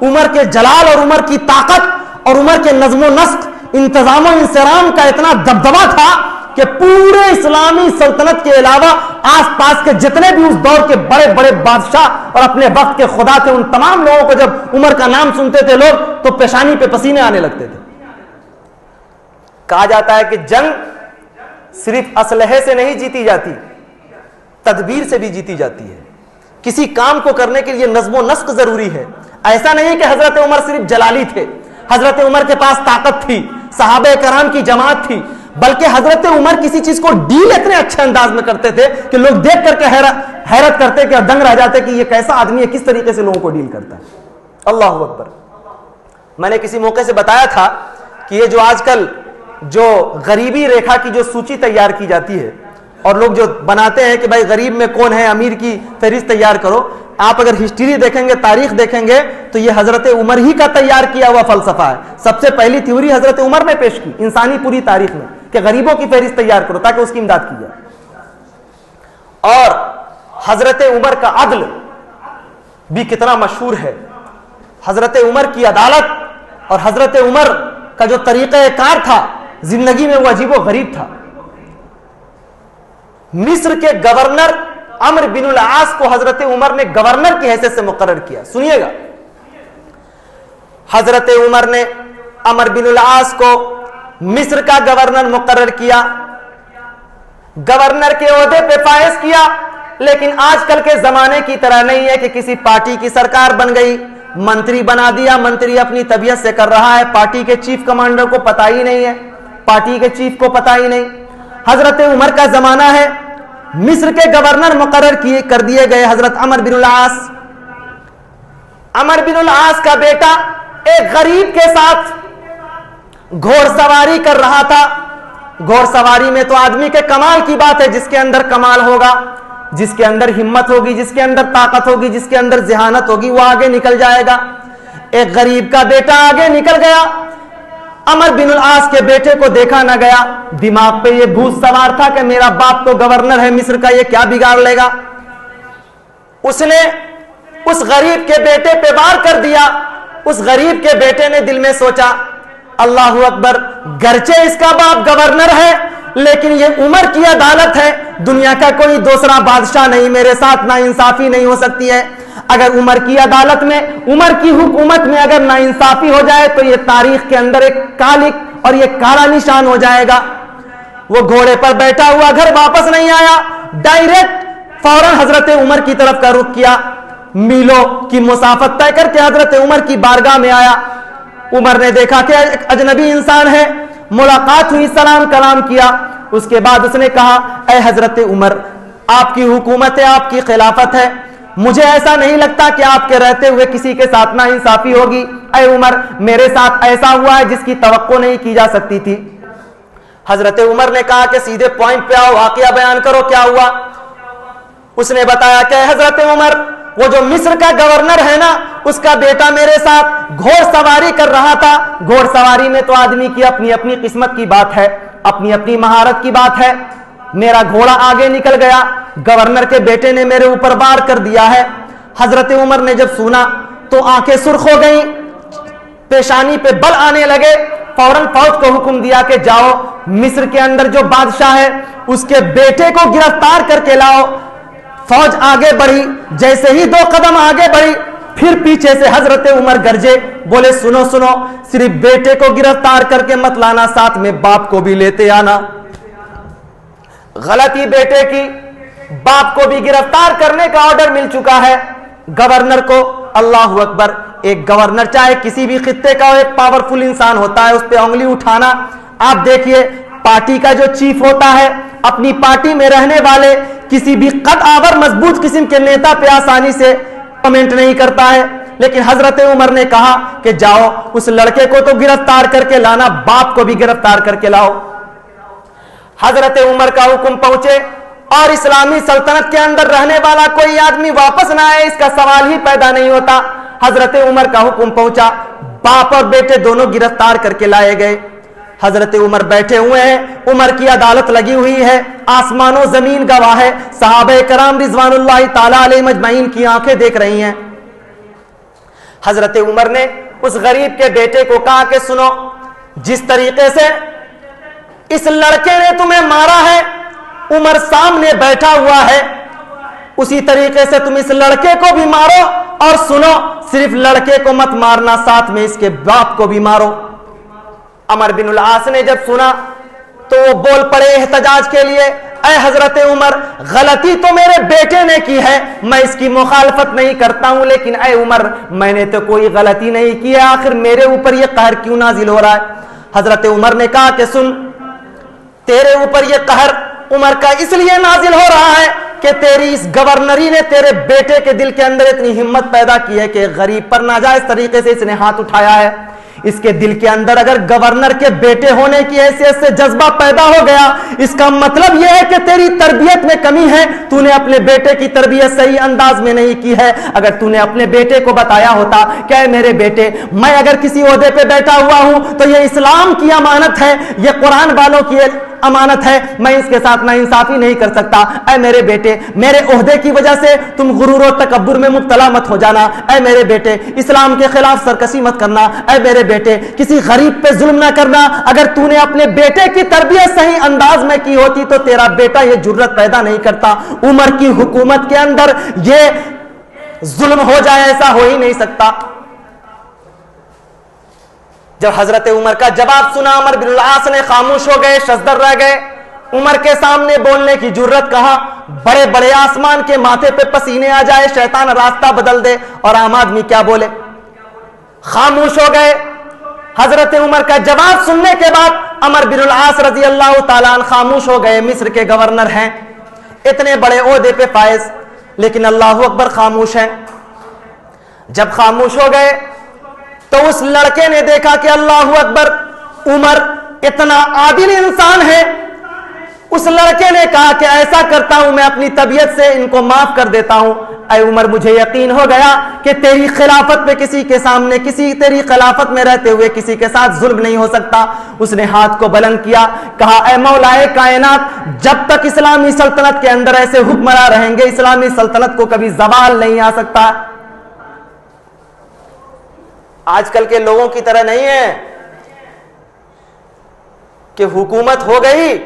Speaker 1: عمر کے جلال اور عمر کی طاقت اور عمر کے نظم و نسق, انتظام و انصرام کا اتنا دبدبہ تھا کہ پورے اسلامی سلطنت کے علاوہ آس پاس کے جتنے بھی اس دور کے بڑے بڑے بادشاہ اور اپنے وقت کے خدا تھے, ان تمام لوگوں کو جب عمر کا نام سنتے تھے لوگ تو پیشانی پہ پسینے آنے لگتے تھے. کہا جاتا ہے کہ جنگ صرف اسلحے سے نہیں جیتی جاتی, تدبیر سے بھی جیتی جاتی ہے. کسی کام کو کرنے کے لیے نظم و نسق ضروری ہے. ایسا نہیں کہ حضرت عمر صرف جلالی تھے, حضرت عمر کے پاس طاقت تھی, صحابہ کرام کی جماعت تھی, بلکہ حضرت عمر کسی چیز کو ڈیل اتنے اچھے انداز میں کرتے تھے کہ لوگ دیکھ کر کے حیرت کرتے کہ دنگ رہ جاتے کہ یہ کیسا آدمی ہے, کس طریقے سے لوگوں کو ڈیل کرتا ہے. اللہ اکبر. میں نے کسی موقع سے بتایا تھا کہ یہ جو آج کل جو غریبی ریکھا کی جو سوچی تیار کی جاتی ہے اور لوگ جو بناتے ہیں کہ بھائی غریب میں کون ہے، امیر کی فہرست تیار کرو، آپ اگر ہسٹری دیکھیں گے، تاریخ دیکھیں گے تو یہ حضرت عمر ہی کا تیار کیا ہوا فلسفہ ہے. سب سے پہلی تھیوری حضرت عمر نے پیش کی انسانی پوری تاریخ میں کہ غریبوں کی فہرست تیار کرو تاکہ اس کی امداد کی جائے. اور حضرت عمر کا عدل بھی کتنا مشہور ہے. حضرت عمر کی عدالت اور حضرت عمر کا جو طریقہ کار تھا زندگی میں وہ عجیب و غریب تھا. مصر کے گورنر عمرو بن العاص کو حضرت عمر نے گورنر کی حیثیت سے مقرر کیا. سنیے گا، حضرت عمر نے عمرو بن العاص کو مصر کا گورنر مقرر کیا، گورنر کے عہدے پہ فائز کیا. لیکن آج کل کے زمانے کی طرح نہیں ہے کہ کسی پارٹی کی سرکار بن گئی، منتری بنا دیا، منتری اپنی طبیعت سے کر رہا ہے، پارٹی کے چیف کمانڈر کو پتہ ہی نہیں ہے، پارٹی کے چیف کو پتہ ہی نہیں. حضرت عمر کا زمانہ ہے، مصر کے گورنر مقرر کر دیے گئے حضرت عمرو بن العاص. عمرو بن العاص کا بیٹا ایک غریب کے ساتھ گھوڑ سواری کر رہا تھا. گھوڑ سواری میں تو آدمی کے کمال کی بات ہے، جس کے اندر کمال ہوگا، جس کے اندر ہمت ہوگی، جس کے اندر طاقت ہوگی، جس کے اندر ذہانت ہوگی، وہ آگے نکل جائے گا. ایک غریب کا بیٹا آگے نکل گیا. عمرو بن العاص کے بیٹے کو دیکھا نہ گیا. دماغ پہ یہ بھوت سوار تھا کہ میرا باپ تو گورنر ہے مصر کا، یہ کیا بگاڑ لے گا. اس نے اس غریب کے بیٹے پہ وار کر دیا. اس غریب کے بیٹے نے دل میں سوچا اللہ اکبر، گرچہ اس کا باپ گورنر ہے لیکن یہ عمر کی عدالت ہے، دنیا کا کوئی دوسرا بادشاہ نہیں، میرے ساتھ ناانصافی نہیں ہو سکتی ہے. اگر عمر کی عدالت میں، عمر کی حکومت میں اگر ناانصافی ہو جائے تو یہ تاریخ کے اندر ایک کالک اور یہ کالا نشان ہو جائے گا. وہ گھوڑے پر بیٹھا ہوا گھر واپس نہیں آیا، ڈائریکٹ فوراً حضرت عمر کی طرف کا رخ کیا. میلوں کی مسافت طے کر کے حضرت عمر کی بارگاہ میں آیا. عمر نے دیکھا کہ ایک اجنبی انسان ہے، ملاقات ہوئی، سلام کلام کیا. اس کے بعد اس نے کہا اے حضرت عمر، آپ کی حکومت ہے، آپ کی خلافت ہے، مجھے ایسا نہیں لگتا کہ آپ کے رہتے ہوئے کسی کے ساتھ ناانصافی ہوگی. اے عمر، میرے ساتھ ایسا ہوا ہے جس کی توقع نہیں کی جا سکتی تھی. حضرت عمر نے کہا کہ سیدھے پوائنٹ پہ آؤ، واقعہ بیان کرو، کیا ہوا. اس نے بتایا کہ حضرت عمر، وہ جو مصر کا گورنر ہے نا، اس کا بیٹا میرے ساتھ گھوڑ سواری کر رہا تھا. گھوڑ سواری میں تو آدمی کی اپنی اپنی قسمت کی بات ہے، اپنی اپنی مہارت کی بات ہے. میرا گھوڑا آگے نکل گیا، گورنر کے بیٹے نے میرے اوپر وار کر دیا ہے. حضرت عمر نے جب سنا تو آنکھیں سرخ ہو گئیں، پیشانی پہ بل آنے لگے. فوراً فوج کو حکم دیا کہ جاؤ مصر کے اندر جو بادشاہ ہے اس کے بیٹے کو گرفتار کر کے لاؤ. فوج آگے بڑھی، جیسے ہی 2 قدم آگے بڑھی پھر پیچھے سے حضرت عمر گرجے، بولے سنو سنو، صرف بیٹے کو گرفتار کر کے مت لانا، ساتھ میں باپ کو بھی لیتے آنا. غلطی بیٹے کی، باپ کو بھی گرفتار کرنے کا آرڈر مل چکا ہے گورنر کو. اللہ اکبر. ایک گورنر چاہے کسی بھی خطے کا ایک پاورفل انسان ہوتا ہے، اس پہ انگلی اٹھانا. آپ دیکھیے پارٹی کا جو چیف ہوتا ہے، اپنی پارٹی میں رہنے والے کسی بھی قد آور مضبوط قسم کے نیتا پہ آسانی سے کمنٹ نہیں کرتا ہے. لیکن حضرت عمر نے کہا کہ جاؤ اس لڑکے کو تو گرفتار کر کے لانا، باپ کو بھی گرفتار کر کے لاؤ. حضرت عمر کا حکم پہنچے اور اسلامی سلطنت کے اندر رہنے والا کوئی آدمی واپس نہ آئے، اس کا سوال ہی پیدا نہیں ہوتا. حضرت عمر کا حکم پہنچا، باپ اور بیٹے دونوں گرفتار کر کے لائے گئے. حضرت عمر بیٹھے ہوئے ہیں، عمر کی عدالت لگی ہوئی ہے، آسمان و زمین گواہ ہے، صحابہ کرام رضوان اللہ تعالی علیہ مجمعین کی آنکھیں دیکھ رہی ہیں. حضرت عمر نے اس غریب کے بیٹے کو کہا کہ سنو، جس طریقے سے اس لڑکے نے تمہیں مارا ہے، عمر سامنے بیٹھا ہوا ہے، اسی طریقے سے تم اس لڑکے کو بھی مارو. اور سنو، صرف لڑکے کو مت مارنا، ساتھ میں اس کے باپ کو بھی مارو. عمرو بن العاص نے جب سنا تو وہ بول پڑے احتجاج کے لیے، اے حضرت عمر، غلطی تو میرے بیٹے نے کی ہے، میں اس کی مخالفت نہیں کرتا ہوں، لیکن اے عمر، میں نے تو کوئی غلطی نہیں کی ہے، آخر میرے اوپر یہ قہر کیوں نازل ہو رہا ہے. حضرت عمر نے کہا کہ سن، تیرے اوپر یہ قہر عمر کا اس لیے نازل ہو رہا ہے کہ تیری اس گورنری نے تیرے بیٹے کے دل کے اندر اتنی ہمت پیدا کی ہے کہ غریب پر ناجائز طریقے سے اس نے ہاتھ اٹھایا ہے. اس کے دل کے اندر اگر گورنر کے بیٹے ہونے کی حیثیت سے جذبہ پیدا ہو گیا، اس کا مطلب یہ ہے کہ تیری تربیت میں کمی ہے، تو نے اپنے بیٹے کی تربیت صحیح انداز میں نہیں کی ہے۔ اگر تو نے اپنے بیٹے کو بتایا ہوتا کہ اے میرے بیٹے، میں اگر کسی عہدے پہ بیٹھا ہوا ہوں تو یہ اسلام کی امانت ہے، یہ قرآن والوں کی امانت ہے، میں اس کے ساتھ ناانصافی نہیں کر سکتا، اے میرے بیٹے میرے عہدے کی وجہ سے تم غرور و تکبر میں مبتلا مت ہو جانا، اے میرے بیٹے اسلام کے خلاف سرکشی مت کرنا، اے میرے بیٹے کسی غریب پہ ظلم نہ کرنا۔ اگر تو نے اپنے بیٹے کی تربیت صحیح انداز میں کی ہوتی تو تیرا بیٹا یہ جرت پیدا نہیں کرتا۔ عمر کی حکومت کے اندر یہ ظلم ہو جائے ایسا ہو ہی نہیں سکتا۔ جب حضرت عمر کا جواب سنا، عمر بن العاص نے خاموش ہو گئے، شزدر رہ گئے۔ عمر کے سامنے بولنے کی جرت کہاں، بڑے بڑے آسمان کے ماتھے پہ پسینے آ جائے، شیطان راستہ بدل دے اور عام آدمی کیا بولے، خاموش ہو گئے۔ حضرت عمر کا جواب سننے کے بعد عمر بن العاص رضی اللہ تعالیٰ عنہ خاموش ہو گئے۔ مصر کے گورنر ہیں، اتنے بڑے عہدے پہ فائز، لیکن اللہ اکبر خاموش ہیں۔ جب خاموش ہو گئے تو اس لڑکے نے دیکھا کہ اللہ اکبر، عمر اتنا عادل انسان ہے۔ اس لڑکے نے کہا کہ ایسا کرتا ہوں میں اپنی طبیعت سے ان کو معاف کر دیتا ہوں۔ اے عمر مجھے یقین ہو گیا کہ تیری خلافت میں کسی کے سامنے تیری خلافت میں رہتے ہوئے کسی کے ساتھ ظلم نہیں ہو سکتا۔ اس نے ہاتھ کو بلند کیا، کہا اے مولا کائنات، جب تک اسلامی سلطنت کے اندر ایسے حکمراں رہیں گے اسلامی سلطنت کو کبھی زوال نہیں آ سکتا۔ آج کل کے لوگوں کی طرح نہیں ہے کہ حکومت ہو گئی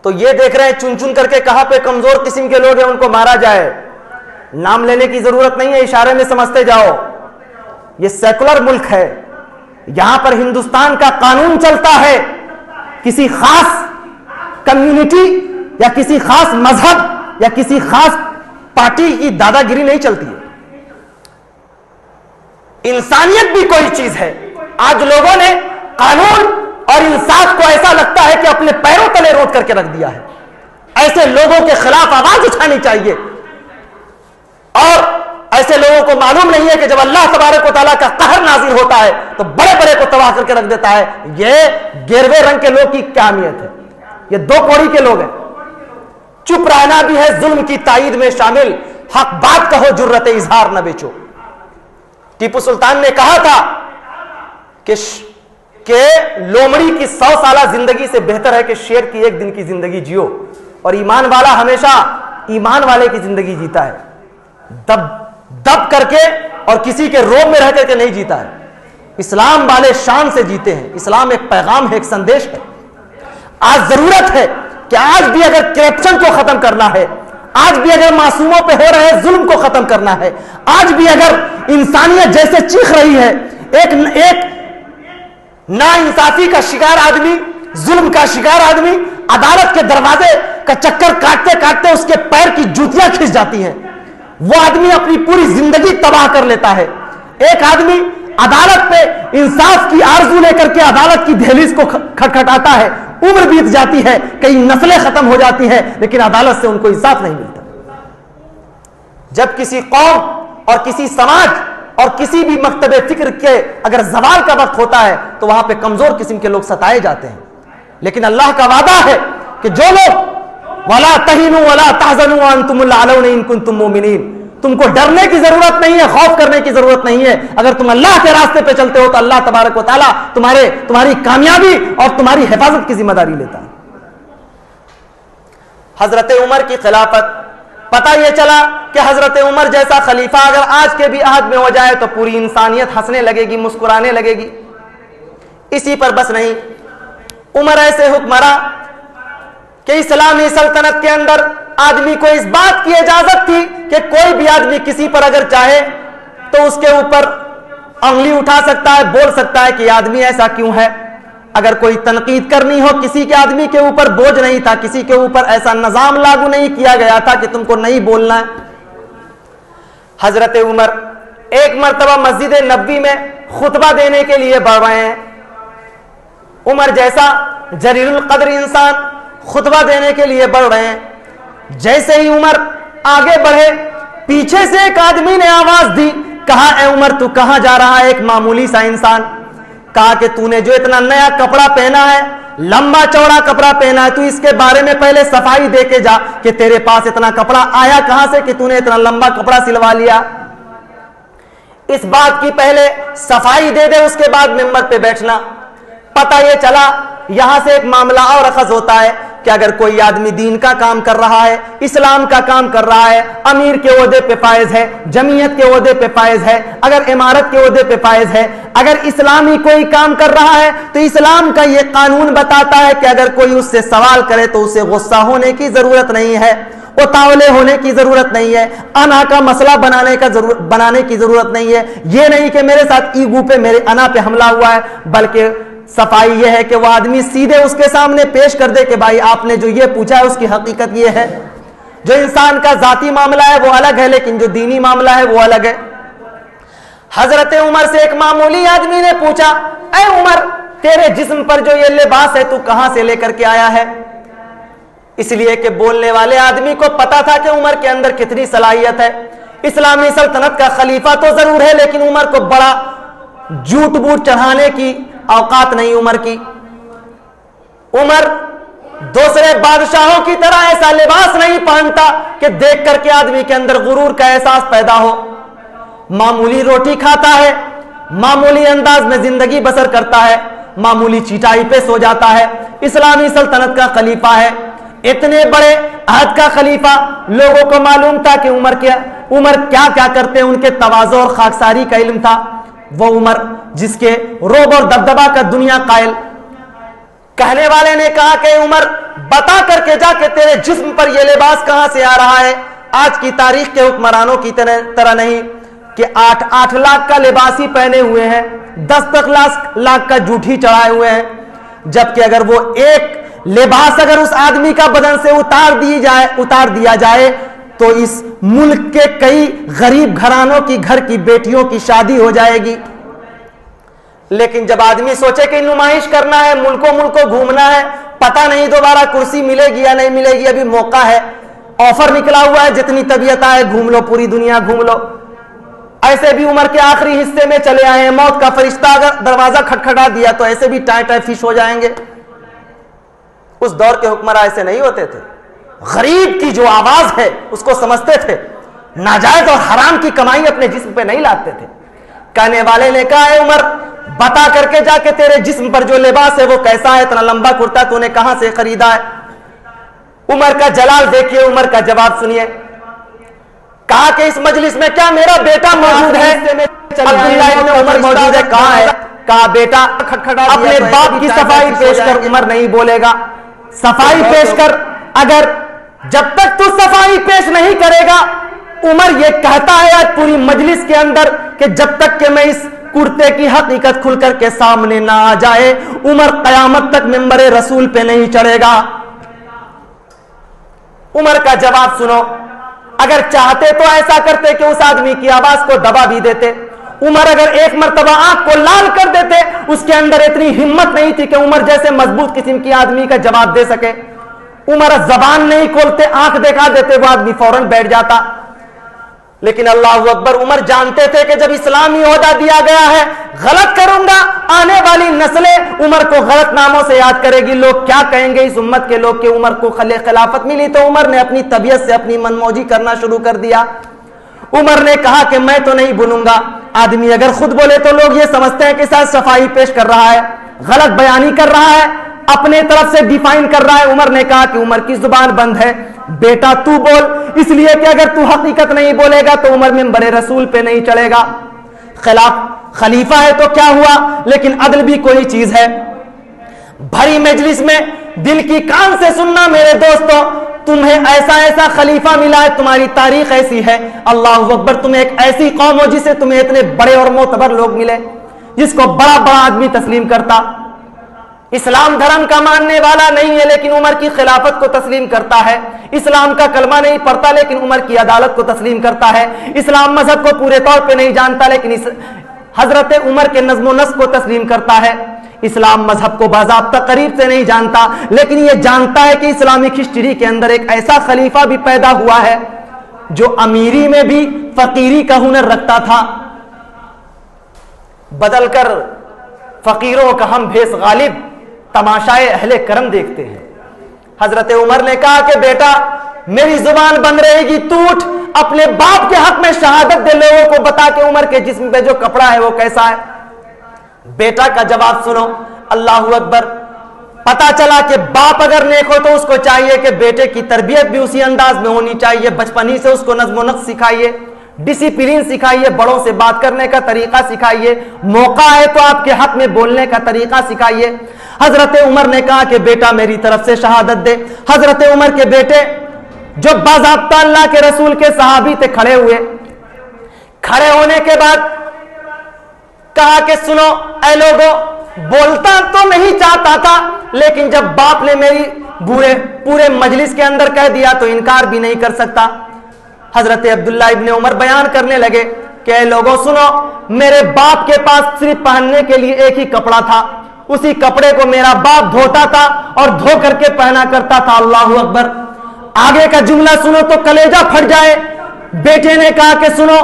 Speaker 1: تو یہ دیکھ رہے ہیں چن چن کر کے کہاں پہ کمزور قسم کے لوگ ہیں ان کو مارا جائے۔ نام لینے کی ضرورت نہیں ہے، اشارے میں سمجھتے جاؤ۔ یہ سیکولر ملک ہے، یہاں پر ہندوستان کا قانون چلتا ہے، کسی خاص کمیونٹی یا کسی خاص مذہب یا کسی خاص پارٹی کی دادا گیری نہیں چلتی ہے۔ انسانیت بھی کوئی چیز ہے۔ آج لوگوں نے قانون اور انصاف کو ایسا لگتا ہے کہ اپنے پیروں تلے روت کر کے رکھ دیا ہے۔ ایسے لوگوں کے خلاف آواز اٹھانی چاہیے، اور ایسے لوگوں کو معلوم نہیں ہے کہ جب اللہ تبارک و تعالیٰ کا قہر نازل ہوتا ہے تو بڑے بڑے کو تباہ کر کے رکھ دیتا ہے۔ یہ گیروے رنگ کے لوگ کی کیا اہمیت ہے، یہ دو کوڑی کے لوگ ہیں۔ چپ رہنا بھی ہے ظلم کی تائید میں شامل، حق بات کہو جرت اظہار نہ بیچو۔ ٹیپو سلطان نے کہا تھا کہ لومڑی کی 100 سالہ زندگی سے بہتر ہے کہ شیر کی ایک دن کی زندگی جیو، اور ایمان والا ہمیشہ ایمان والے کی زندگی جیتا ہے، دب کر کے اور کسی کے روب میں رہ کر کے نہیں جیتا ہے۔ اسلام والے شان سے جیتے ہیں۔ اسلام ایک پیغام ہے، ایک سندیش ہے۔ آج ضرورت ہے کہ آج بھی اگر کرپشن کو ختم کرنا ہے، آج بھی اگر معصوموں پہ ہو رہے ظلم کو ختم کرنا ہے، آج بھی اگر انسانیت جیسے چیخ رہی ہے، ایک ناانصافی کا شکار آدمی، ظلم کا شکار آدمی عدالت کے دروازے کا چکر کاٹتے کاٹتے اس کے پیر کی جوتیاں کھنچ جاتی ہیں، وہ آدمی اپنی پوری زندگی تباہ کر لیتا ہے۔ ایک آدمی عدالت پہ انصاف کی آرزو لے کر کے عدالت کی دہلیز کو کھٹکھٹاتا ہے، عمر بیت جاتی ہے، کئی نسلیں ختم ہو جاتی ہیں، لیکن عدالت سے ان کو انصاف نہیں ملتا۔ جب کسی قوم اور کسی سماج اور کسی بھی مکتب فکر کے اگر زوال کا وقت ہوتا ہے تو وہاں پہ کمزور قسم کے لوگ ستائے جاتے ہیں، لیکن اللہ کا وعدہ ہے کہ جو لوگ وَلَا تَهِنُوا وَلَا تَحْزَنُوا وَأَنْتُمُ الْأَعْلَوْنَ إِن كُنتُم مُؤْمِنِينَ، تم کو ڈرنے کی ضرورت نہیں ہے، خوف کرنے کی ضرورت نہیں ہے۔ اگر تم اللہ کے راستے پہ چلتے ہو تو اللہ تبارک و تعالیٰ تمہاری کامیابی اور تمہاری حفاظت کی ذمہ داری لیتا ہے۔ حضرت عمر کی خلافت، پتہ یہ چلا کہ حضرت عمر جیسا خلیفہ اگر آج کے بھی عہد میں ہو جائے تو پوری انسانیت ہنسنے لگے گی، مسکرانے لگے گی۔ اسی پر بس نہیں، عمر ایسے حکمراں کہ اسلامی سلطنت کے اندر آدمی کو اس بات کی اجازت تھی کہ کوئی بھی آدمی کسی پر اگر چاہے تو اس کے اوپر انگلی اٹھا سکتا ہے، بول سکتا ہے کہ یہ آدمی ایسا کیوں ہے۔ اگر کوئی تنقید کرنی ہو، کسی کے آدمی کے اوپر بوجھ نہیں تھا، کسی کے اوپر ایسا نظام لاگو نہیں کیا گیا تھا کہ تم کو نہیں بولنا ہے۔ حضرت عمر ایک مرتبہ مسجد نبوی میں خطبہ دینے کے لیے بڑھ رہے ہیں۔ عمر جیسا جلیل القدر انسان خطبہ دینے کے لیے بڑھ رہے ہیں، جیسے ہی عمر آگے بڑھے پیچھے سے ایک آدمی نے آواز دی، کہا اے عمر تو کہاں جا رہا ہے؟ ایک معمولی سا انسان کہا کہ تو نے جو اتنا نیا کپڑا پہنا ہے, لمبا چوڑا کپڑا پہنا ہے, تو اس کے بارے میں پہلے صفائی دے کے جا کہ تیرے پاس اتنا کپڑا آیا کہاں سے کہ تو نے اتنا لمبا کپڑا سلوا لیا. اس بات کی پہلے صفائی دے دے, اس کے بعد ممبر پہ بیٹھنا. پتہ یہ چلا یہاں سے ایک معاملہ اور اخذ ہوتا ہے کہ اگر کوئی آدمی دین کا کام کر رہا ہے, اسلام کا کام کر رہا ہے, امیر کے عہدے پہ فائز ہے, جمعیت کے عہدے پہ فائز ہے, اگر امارت کے عہدے پہ فائز ہے, اگر اسلامی کوئی کام کر رہا ہے تو اسلام کا یہ قانون بتاتا ہے کہ اگر کوئی اس سے سوال کرے تو اسے غصہ ہونے کی ضرورت نہیں ہے, اتاولے ہونے کی ضرورت نہیں ہے, انا کا مسئلہ بنانے کی ضرورت نہیں ہے. یہ نہیں کہ میرے ساتھ ایگو پہ, میرے انا پہ حملہ ہوا ہے, بلکہ صفائی یہ ہے کہ وہ آدمی سیدھے اس کے سامنے پیش کر دے کہ بھائی آپ نے جو یہ پوچھا ہے اس کی حقیقت یہ ہے. جو انسان کا ذاتی معاملہ ہے وہ الگ ہے, لیکن جو دینی معاملہ ہے وہ الگ ہے. حضرت عمر سے ایک معمولی آدمی نے پوچھا, اے عمر تیرے جسم پر جو یہ لباس ہے تو کہاں سے لے کر کے آیا ہے؟ اس لیے کہ بولنے والے آدمی کو پتا تھا کہ عمر کے اندر کتنی صلاحیت ہے. اسلامی سلطنت کا خلیفہ تو ضرور ہے, لیکن عمر کو بڑا جھوٹ بوٹ چڑھانے کی اوقات نہیں عمر کی. عمر دوسرے بادشاہوں کی طرح ایسا لباس نہیں پہنتا کہ دیکھ کر کے آدمی کے اندر غرور کا احساس پیدا ہو. معمولی روٹی کھاتا ہے, معمولی انداز میں زندگی بسر کرتا ہے, معمولی چٹائی پہ سو جاتا ہے. اسلامی سلطنت کا خلیفہ ہے, اتنے بڑے عہد کا خلیفہ. لوگوں کو معلوم تھا کہ عمر کیا کیا کرتے ہیں, ان کے تواضع اور خاکساری کا علم تھا. وہ عمر جس کے روب اور دبدبا کا دنیا قائل. کہنے والے نے کہا کہ عمر بتا کر کے جا کہ تیرے جسم پر یہ لباس کہاں سے آ رہا ہے. آج کی تاریخ کے حکمرانوں کی طرح نہیں کہ 8 لاکھ کا لباس ہی پہنے ہوئے ہیں, 10 لاکھ کا جوٹھی چڑھائے ہوئے ہیں, جبکہ اگر وہ ایک لباس اگر اس آدمی کا بدن سے اتار دیا جائے تو اس ملک کے کئی غریب گھرانوں کی گھر کی بیٹیوں کی شادی ہو جائے گی. لیکن جب آدمی سوچے کہ نمائش کرنا ہے, ملکوں گھومنا ہے, پتہ نہیں دوبارہ کرسی ملے گی یا نہیں ملے گی, ابھی موقع ہے, آفر نکلا ہوا ہے, جتنی طبیعت آئے گھوم لو, پوری دنیا گھوم لو. ایسے بھی عمر کے آخری حصے میں چلے آئے ہیں, موت کا فرشتہ اگر دروازہ کھٹکھٹا دیا تو ایسے بھی ٹائے فش ہو جائیں گے. اس دور کے حکمراں ایسے نہیں ہوتے تھے. غریب کی جو آواز ہے اس کو سمجھتے تھے, ناجائز اور حرام کی کمائی اپنے جسم پہ نہیں لاتے تھے. کہنے والے نے کہا, اے عمر بتا کر کے جا کہ تیرے جسم پر جو لباس ہے وہ کیسا ہے, اتنا لمبا کرتا تو نے کہاں سے خریدا ہے؟ عمر کا جلال دیکھیے, عمر کا جواب سنیے. کہا کہ اس مجلس میں کیا میرا بیٹا موجود ہے؟ عبداللہ ابن عمر موجود ہے. کہاں ہے؟ کہا بیٹا اپنے باپ کی صفائی پیش کر. عمر نہیں بولے گا, صفائی پیش کر. اگر جب تک تو صفائی پیش نہیں کرے گا, عمر یہ کہتا ہے آج پوری مجلس کے اندر کہ جب تک کہ میں اس کرتے کی حقیقت کھل کر کے سامنے نہ آ جائے, عمر قیامت تک منبر رسول پہ نہیں چڑھے گا. عمر کا جواب سنو. اگر چاہتے تو ایسا کرتے کہ اس آدمی کی آواز کو دبا بھی دیتے. عمر اگر ایک مرتبہ آنکھ کو لال کر دیتے, اس کے اندر اتنی ہمت نہیں تھی کہ عمر جیسے مضبوط قسم کی آدمی کا جواب دے سکے. عمر زبان نہیں کھولتے, آنکھ دکھا دیتے, وہ آدمی فوراً بیٹھ جاتا. لیکن اللہ اکبر, عمر جانتے تھے کہ جب اسلامی عہدہ دیا گیا ہے, غلط کروں گا آنے والی نسلیں عمر کو غلط ناموں سے یاد کرے گی. لوگ کیا کہیں گے اس امت کے لوگ کہ عمر کو خلافت ملی؟ تو عمر نے اپنی طبیعت سے اپنی منموجی کرنا شروع کر دیا. عمر نے کہا کہ میں تو نہیں بنوں گا. آدمی اگر خود بولے تو لوگ یہ سمجھتے ہیں کہ ساتھ صفائی پیش کر رہا ہے, غلط بیانی کر رہا ہے, اپنے طرف سے ڈیفائن کر رہا ہے. عمر نے کہا کہ عمر کی زبان بند ہے, بیٹا تو بول, اس لیے کہ اگر تو حقیقت نہیں بولے گا تو عمر منبر رسول پہ نہیں چڑھے گا. خلیفہ ہے تو کیا ہوا, لیکن عدل بھی کوئی چیز ہے. بھری مجلس میں دل کی کان سے سننا میرے دوستوں, تمہیں ایسا خلیفہ ملا ہے, تمہاری تاریخ ایسی ہے. اللہ اکبر, تمہیں ایک ایسی قوم ہو جسے تمہیں اتنے بڑے اور معتبر لوگ ملے, جس کو بڑا آدمی تسلیم کرتا. اسلام دھرم کا ماننے والا نہیں ہے لیکن عمر کی خلافت کو تسلیم کرتا ہے. اسلام کا کلمہ نہیں پڑھتا لیکن عمر کی عدالت کو تسلیم کرتا ہے. اسلام مذہب کو پورے طور پہ نہیں جانتا لیکن حضرت عمر کے نظم و نسق کو تسلیم کرتا ہے. اسلام مذہب کو باضابطہ قریب سے نہیں جانتا لیکن یہ جانتا ہے کہ اسلامک ہسٹری کے اندر ایک ایسا خلیفہ بھی پیدا ہوا ہے جو امیری میں بھی فقیری کا ہنر رکھتا تھا. بدل کر
Speaker 2: فقیروں کا ہم بھیس غالب تماشائے اہل کرم دیکھتے ہیں۔ حضرت عمر نے کہا کہ بیٹا میری زبان بند رہے گی، تو اٹھ اپنے باپ کے حق میں شہادت دے، لوگوں کو بتا کہ عمر کے جسم پہ جو کپڑا ہے وہ کیسا ہے۔ بیٹا کا جواب سنو، اللہ اکبر۔ پتا چلا کہ باپ اگر نیک ہو تو اس کو چاہیے کہ بیٹے کی تربیت بھی اسی انداز میں ہونی چاہیے، بچپن ہی سے اس کو نظم و نسق سکھائیے، ڈسپلین سکھائیے، بڑوں سے بات کرنے کا طریقہ سکھائیے، موقع ہے تو آپ کے حق میں بولنے کا طریقہ سکھائیے۔ حضرت عمر نے کہا کہ بیٹا میری طرف سے شہادت دے۔ حضرت عمر کے بیٹے جو باضابطہ اللہ کے رسول کے صحابی تھے کھڑے ہوئے، کھڑے ہونے کے بعد کہا کہ سنو اے لوگو، بولتا تو نہیں چاہتا تھا لیکن جب باپ نے میری پورے مجلس کے اندر کہہ دیا تو انکار بھی نہیں کر سکتا۔ حضرت عبداللہ ابن عمر بیان کرنے لگے کہ اے لوگوں سنو، میرے باپ کے پاس صرف پہننے کے لیے ایک ہی کپڑا تھا، اسی کپڑے کو میرا باپ دھوتا تھا اور دھو کر کے پہنا کرتا تھا۔ اللہ اکبر۔ آگے کا جملہ سنو تو کلیجہ پھٹ جائے۔ بیٹے نے کہا کہ سنو،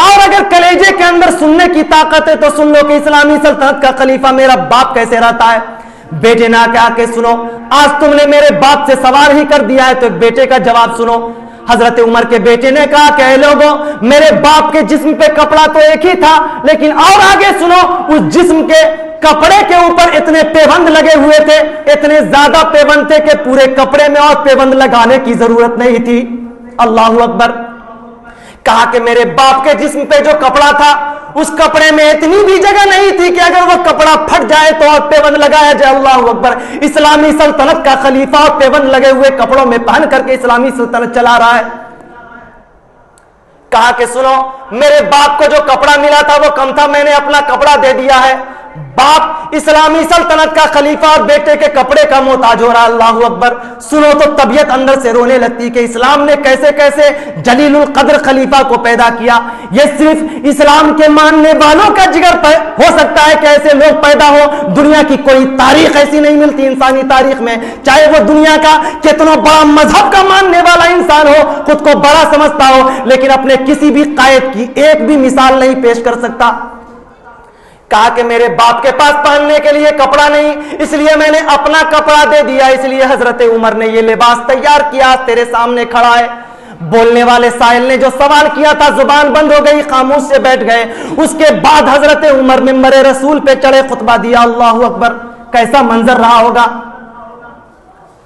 Speaker 2: اور اگر کلیجے کے اندر سننے کی طاقت ہے تو سن لو کہ اسلامی سلطنت کا خلیفہ میرا باپ کیسے رہتا ہے۔ بیٹے نے کہا کہ سنو، آج تم نے میرے باپ سے سوال ہی کر دیا ہے تو ایک بیٹے کا جواب سنو۔ حضرت عمر کے بیٹے نے کہا کہ اے لوگوں، میرے باپ کے جسم پہ کپڑا تو ایک ہی تھا لیکن اور آگے سنو، اس جسم کے کپڑے کے اوپر اتنے پیوند لگے ہوئے تھے، اتنے زیادہ پیوند تھے کہ پورے کپڑے میں اور پیوند لگانے کی ضرورت نہیں تھی۔ اللہ اکبر۔ کہا کہ میرے باپ کے جسم پہ جو کپڑا تھا اس کپڑے میں اتنی بھی جگہ نہیں تھی کہ اگر وہ کپڑا پھٹ جائے تو اور پیوند لگایا جائے۔ اللہ اکبر۔ اسلامی سلطنت کا خلیفہ اور پیوند لگے ہوئے کپڑوں میں پہن کر کے اسلامی سلطنت چلا رہا ہے۔ کہا کہ سنو، میرے باپ کو جو کپڑا ملا تھا وہ کم تھا، میں نے اپنا کپڑا دے دیا ہے۔ باپ اسلامی سلطنت کا خلیفہ اور بیٹے کے کپڑے کا محتاج ہو رہا۔ اللہ اکبر۔ سنو تو طبیعت اندر سے رونے لگتی کہ اسلام نے کیسے کیسے جلیل القدر خلیفہ کو پیدا کیا۔ یہ صرف اسلام کے ماننے والوں کا جگر ہو سکتا ہے کہ ایسے لوگ پیدا ہو۔ دنیا کی کوئی تاریخ ایسی نہیں ملتی انسانی تاریخ میں، چاہے وہ دنیا کا کتنا بڑا مذہب کا ماننے والا انسان ہو، خود کو بڑا سمجھتا ہو، لیکن اپنے کسی بھی قائد کی ایک بھی مثال نہیں پیش کر سکتا۔ کہا کہ میرے باپ کے پاس پہننے کے لیے کپڑا نہیں، اس لیے میں نے اپنا کپڑا دے دیا، اس لیے حضرت عمر نے یہ لباس تیار کیا، تیرے سامنے کھڑا ہے۔ بولنے والے سائل نے جو سوال کیا تھا زبان بند ہو گئی، خاموش سے بیٹھ گئے۔ اس کے بعد حضرت عمر ممبر رسول پہ چڑھے، خطبہ دیا۔ اللہ اکبر۔ کیسا منظر رہا ہوگا۔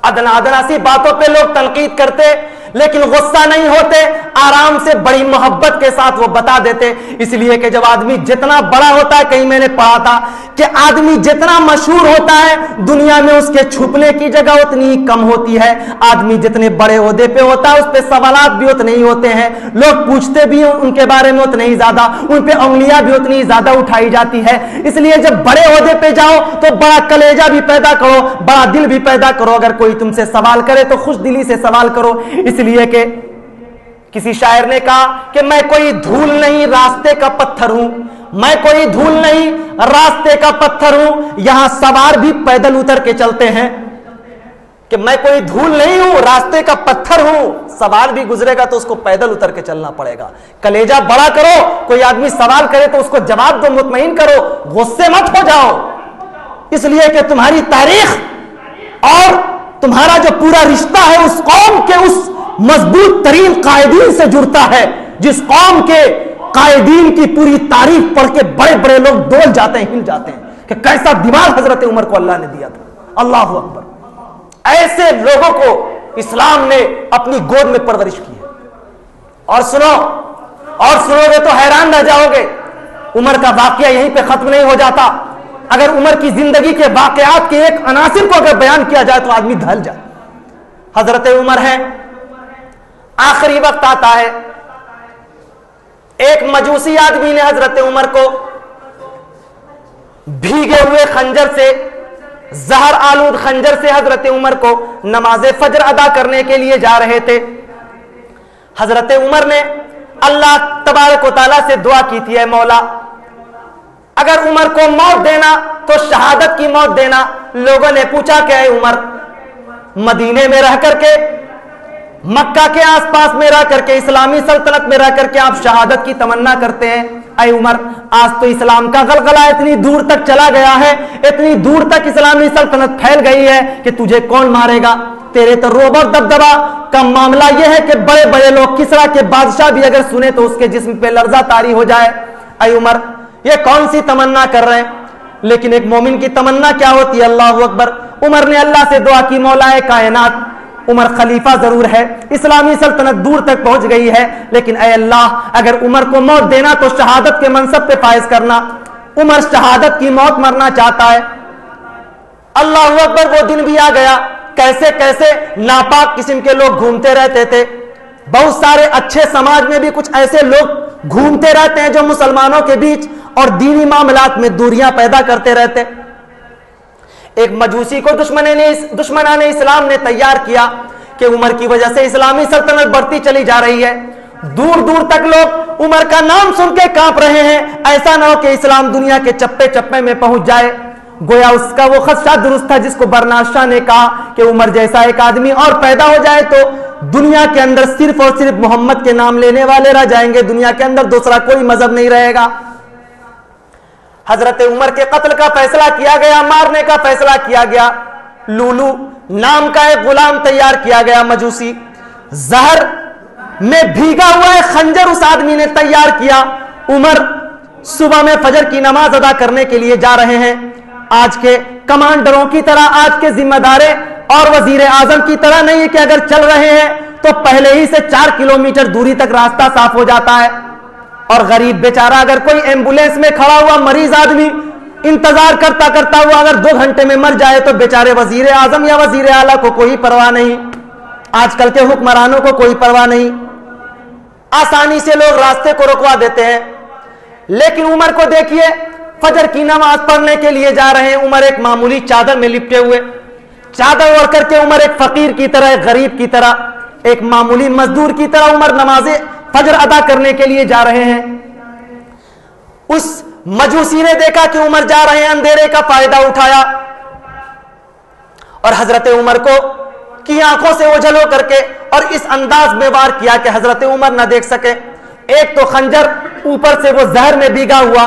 Speaker 2: ادنا ادنا سی باتوں پہ لوگ تنقید کرتے لیکن غصہ نہیں ہوتے، آرام سے بڑی محبت کے ساتھ وہ بتا دیتے، اس لیے کہ جب آدمی جتنا بڑا ہوتا ہے، کہیں میں نے پڑھا تھا کہ آدمی جتنا مشہور ہوتا ہے دنیا میں اس کے چھپنے کی جگہ اتنی کم ہوتی ہے، آدمی جتنے بڑے عہدے پہ ہوتا ہے اس پہ سوالات بھی اتنے ہی ہوتے ہیں، لوگ پوچھتے بھی ہیں ان کے بارے میں اتنے ہی زیادہ، ان پہ انگلیاں بھی اتنی زیادہ اٹھائی جاتی ہے۔ اس لیے جب بڑے عہدے پہ جاؤ تو بڑا کلیجہ بھی پیدا کرو، بڑا دل بھی پیدا کرو، اگر کوئی تم سے سوال کرے تو خوش دلی سے سوال کرو۔ اس لیے کہ کسی شاعر نے کہا کہ میں کوئی دھول نہیں راستے کا پتھر ہوں، میں کوئی دھول نہیں راستے کا پتھر ہوں، یہاں سوار بھی پیدل اتر کے چلتے ہیں، کہ میں کوئی دھول نہیں ہوں راستے کا پتھر ہوں، سوار بھی گزرے گا تو اس کو پیدل اتر کے چلنا پڑے گا۔ کلیجہ بڑا کرو، کوئی آدمی سوال کرے تو اس کو جواب دو، مطمئن کرو، غصے مت ہو جاؤ، اس لیے کہ تمہاری تاریخ اور تمہارا جو پورا رشتہ ہے اس قوم کے اس مضبوط ترین قائدین سے جڑتا ہے، جس قوم کے قائدین کی پوری تعریف پڑھ کے بڑے بڑے لوگ ڈول جاتے ہیں، ہل جاتے ہیں کہ کیسا دماغ حضرت عمر کو اللہ نے دیا تھا۔ اللہ اکبر۔ ایسے لوگوں کو اسلام نے اپنی گود میں پرورش کی ہے۔ اور سنو گے تو حیران رہ جاؤ گے، عمر کا واقعہ یہیں پہ ختم نہیں ہو جاتا، اگر عمر کی زندگی کے واقعات کے ایک عناصر کو اگر بیان کیا جائے تو آدمی دھل جائے۔ حضرت عمر ہے، آخری وقت آتا ہے، ایک مجوسی آدمی نے حضرت عمر کو بھیگے ہوئے خنجر سے، زہر آلود خنجر سے حضرت عمر کو نماز فجر ادا کرنے کے لیے جا رہے تھے۔ حضرت عمر نے اللہ تبارک و تعالیٰ سے دعا کی تھی، اے مولا اگر عمر کو موت دینا تو شہادت کی موت دینا۔ لوگوں نے پوچھا کہ اے عمر، مدینے میں رہ کر کے، مکہ کے آس پاس میں رہ کر کے، اسلامی سلطنت میں رہ کر کے آپ شہادت کی تمنا کرتے ہیں، اے عمر آج تو اسلام کا غلغلہ اتنی دور تک چلا گیا ہے, اتنی دور تک اسلامی سلطنت پھیل گئی ہے کہ تجھے کون مارے گا. تیرے تو روب اور دبدبا کا معاملہ یہ ہے کہ بڑے بڑے لوگ کسرا کے بادشاہ بھی اگر سنے تو اس کے جسم پہ لرزہ طاری ہو جائے. اے عمر یہ کون سی تمنا کر رہے ہیں؟ لیکن ایک مومن کی تمنا کیا ہوتی ہے؟ اللہ اکبر. عمر نے اللہ سے دعا کی, مولا کائنات عمر خلیفہ ضرور ہے, اسلامی سلطنت دور تک پہنچ گئی ہے, لیکن اے اللہ اگر عمر کو موت دینا تو شہادت کے منصب پہ فائز کرنا. عمر شہادت کی موت مرنا چاہتا ہے. اللہ اکبر. وہ دن بھی آ گیا. کیسے کیسے ناپاک قسم کے لوگ گھومتے رہتے تھے. بہت سارے اچھے سماج میں بھی کچھ ایسے لوگ گھومتے رہتے ہیں جو مسلمانوں کے بیچ اور دینی معاملات میں دوریاں پیدا کرتے رہتے. ایک مجوسی کو دشمنان اسلام نے تیار کیا کہ عمر کی وجہ سے اسلامی سلطنت بڑھتی چلی جا رہی ہے. دور دور تک لوگ عمر کا نام سن کے کانپ رہے ہیں, ایسا نہ ہو کہ اسلام دنیا کے چپے چپے میں پہنچ جائے. گویا اس کا وہ خدشہ درست تھا جس کو برناس شاہ نے کہا کہ عمر جیسا ایک آدمی اور پیدا ہو جائے تو دنیا کے اندر صرف اور صرف محمد کے نام لینے والے رہ جائیں گے, دنیا کے اندر دوسرا کوئی مذہب نہیں رہے گا. حضرت عمر کے قتل کا فیصلہ کیا گیا, مارنے کا فیصلہ کیا گیا. لولو نام کا ایک غلام تیار کیا گیا مجوسی, زہر میں بھیگا ہوا ایک خنجر اس آدمی نے تیار کیا. عمر صبح میں فجر کی نماز ادا کرنے کے لیے جا رہے ہیں. آج کے کمانڈروں کی طرح, آج کے ذمہ دارے اور وزیر اعظم کی طرح نہیں کہ اگر چل رہے ہیں تو پہلے ہی سے 4 کلومیٹر دوری تک راستہ صاف ہو جاتا ہے. اور غریب بیچارہ اگر کوئی ایمبولینس میں کھڑا ہوا مریض آدمی انتظار کرتا کرتا ہوا اگر 2 گھنٹے میں مر جائے تو بیچارے وزیر اعظم یا وزیر اعلیٰ کو کوئی پرواہ نہیں, آج کل کے حکمرانوں کو کوئی پرواہ نہیں, آسانی سے لوگ راستے کو رکوا دیتے ہیں. لیکن عمر کو دیکھیے, فجر کی نماز پڑھنے کے لیے جا رہے ہیں. عمر ایک معمولی چادر میں لپٹے ہوئے, چادر اوڑھ کر کے عمر ایک فقیر کی طرح, ایک غریب کی طرح, ایک معمولی مزدور کی طرح عمر نماز فجر ادا کرنے کے لیے جا رہے ہیں. اس مجوسی نے دیکھا کہ عمر جا رہے ہیں, اندھیرے کا فائدہ اٹھایا اور حضرت عمر کو کی آنکھوں سے اوجھل ہو کر کے اور اس انداز میں وار کیا کہ حضرت عمر نہ دیکھ سکے. ایک تو خنجر, اوپر سے وہ زہر میں بھیگا ہوا,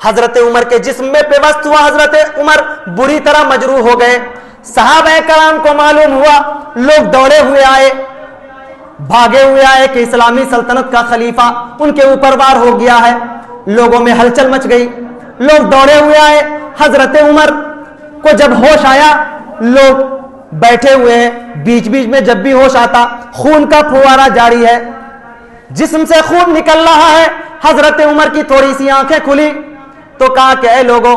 Speaker 2: حضرت عمر کے جسم میں پیوست ہوا. حضرت عمر بری طرح مجروح ہو گئے. صحابہ کرام کو معلوم ہوا, لوگ دوڑے ہوئے آئے, بھاگے ہوئے آئے کہ اسلامی سلطنت کا خلیفہ ان کے اوپر وار ہو گیا ہے. لوگوں میں ہلچل مچ گئی, لوگ دوڑے ہوئے آئے. حضرت عمر کو جب ہوش آیا, لوگ بیٹھے ہوئے ہیں, بیچ بیچ میں جب بھی ہوش آتا خون کا پھوارا جاری ہے, جسم سے خون نکل رہا ہے. حضرت عمر کی تھوڑی سی آنکھیں کھلی تو کہا کہ اے لوگوں,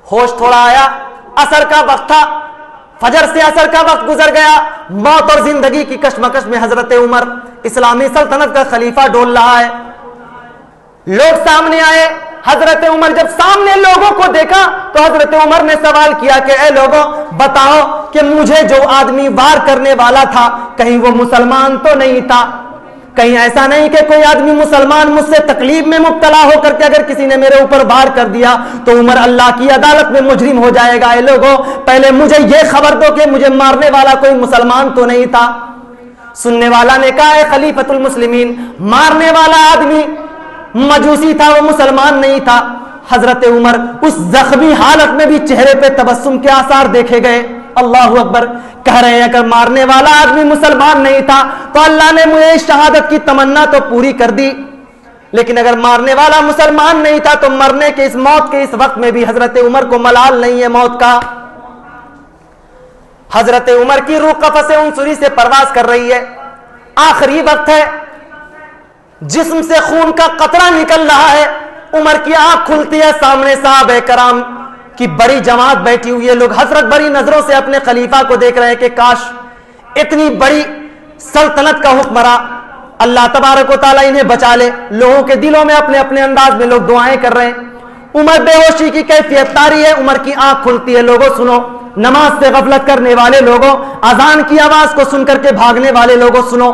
Speaker 2: ہوش تھوڑا آیا, عصر کا وقت تھا, فجر سے عصر کا وقت گزر گیا, موت اور زندگی کی کشمکش میں حضرت عمر اسلامی سلطنت کا خلیفہ ڈول رہا ہے. لوگ سامنے آئے. حضرت عمر جب سامنے لوگوں کو دیکھا تو حضرت عمر نے سوال کیا کہ اے لوگوں, بتاؤ کہ مجھے جو آدمی وار کرنے والا تھا کہیں وہ مسلمان تو نہیں تھا؟ کہیں ایسا نہیں کہ کوئی آدمی مسلمان مجھ سے تکلیف میں مبتلا ہو کر کے اگر کسی نے میرے اوپر وار کر دیا تو عمر اللہ کی عدالت میں مجرم ہو جائے گا؟ اے لوگوں, پہلے مجھے یہ خبر دو کہ مجھے مارنے والا کوئی مسلمان تو نہیں تھا؟ سننے والا نے کہا, اے خلیفۃ المسلمین, مارنے والا آدمی مجوسی تھا, وہ مسلمان نہیں تھا. حضرت عمر اس زخمی حالت میں بھی چہرے پہ تبسم کے آثار دیکھے گئے. اللہ اکبر. کہہ رہے ہیں اگر مارنے والا آدمی مسلمان نہیں تھا تو اللہ نے مجھے اس شہادت کی تمنا تو پوری کر دی, لیکن اگر مارنے والا مسلمان نہیں تھا تو مرنے کے اس موت کے اس وقت میں بھی حضرت عمر کو ملال نہیں ہے موت کا. حضرت عمر کی روح قفس عنصری سے پرواز کر رہی ہے, آخری وقت ہے, جسم سے خون کا قطرہ نکل رہا ہے. عمر کی آنکھ کھلتی ہے, سامنے صحابہ کرام کی بڑی جماعت بیٹھی ہوئی ہے. لوگ حسرت بڑی نظروں سے اپنے خلیفہ کو دیکھ رہے ہیں کہ کاش اتنی بڑی سلطنت کا حکمراں اللہ تبارک و تعالیٰ انہیں بچا لے. لوگوں کے دلوں میں اپنے اپنے انداز میں لوگ دعائیں کر رہے ہیں. عمر بے ہوشی کی کیفیت طاری ہے. عمر کی آنکھ کھلتی ہے. لوگوں سنو, نماز سے غفلت کرنے والے لوگوں, اذان کی آواز کو سن کر کے بھاگنے والے لوگوں سنو.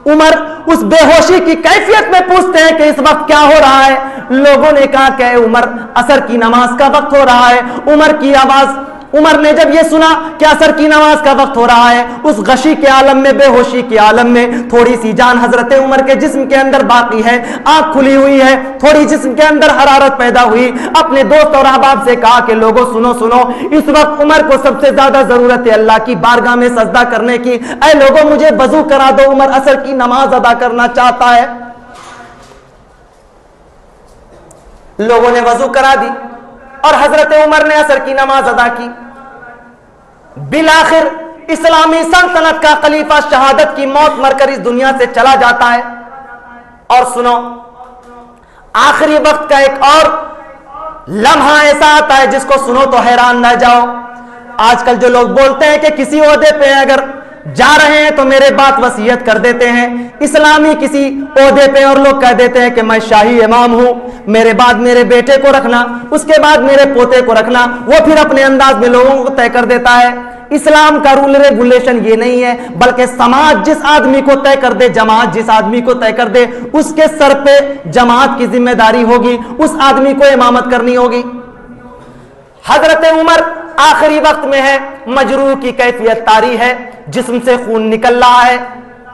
Speaker 2: عمر اس بے ہوشی کی کیفیت میں پوچھتے ہیں کہ اس وقت کیا ہو رہا ہے؟ لوگوں نے کہا کہ عمر عصر کی نماز کا وقت ہو رہا ہے. عمر کی آواز عمر نے جب یہ سنا کہ عصر کی نماز کا وقت ہو رہا ہے، اس غشی کے عالم میں، بے ہوشی کے عالم میں تھوڑی سی جان حضرت عمر کے جسم کے اندر باقی ہے، آنکھ کھلی ہوئی ہے، تھوڑی جسم کے اندر حرارت پیدا ہوئی، اپنے دوست اور احباب سے کہا کہ لوگوں سنو سنو، اس وقت عمر کو سب سے زیادہ ضرورت ہے اللہ کی بارگاہ میں سجدہ کرنے کی، اے لوگوں مجھے وضو کرا دو، عمر عصر کی نماز ادا کرنا چاہتا ہے۔ لوگوں نے وضو کرا دی اور حضرت عمر نے عصر کی نماز ادا کی۔ بالآخر اسلامی سلطنت کا خلیفہ شہادت کی موت مر کر اس دنیا سے چلا جاتا ہے۔ اور سنو، آخری وقت کا ایک اور لمحہ ایسا آتا ہے جس کو سنو تو حیران نہ جاؤ۔ آج کل جو لوگ بولتے ہیں کہ کسی عہدے پہ اگر جا رہے ہیں تو میرے بات وصیت کر دیتے ہیں، اسلامی کسی عہدے پہ، اور لوگ کہہ دیتے ہیں کہ میں شاہی امام ہوں، میرے بعد میرے بیٹے کو رکھنا، اس کے بعد میرے پوتے کو رکھنا، وہ پھر اپنے انداز میں لوگوں کو طے کر دیتا ہے۔ اسلام کا رول ریگولیشن یہ نہیں ہے، بلکہ سماج جس آدمی کو طے کر دے، جماعت جس آدمی کو طے کر دے، اس کے سر پہ جماعت کی ذمہ داری ہوگی، اس آدمی کو امامت کرنی ہوگی۔ حضرت عمر آخری وقت میں ہے، مجروح کی کیفیت طاری ہے، جسم سے خون نکل رہا ہے،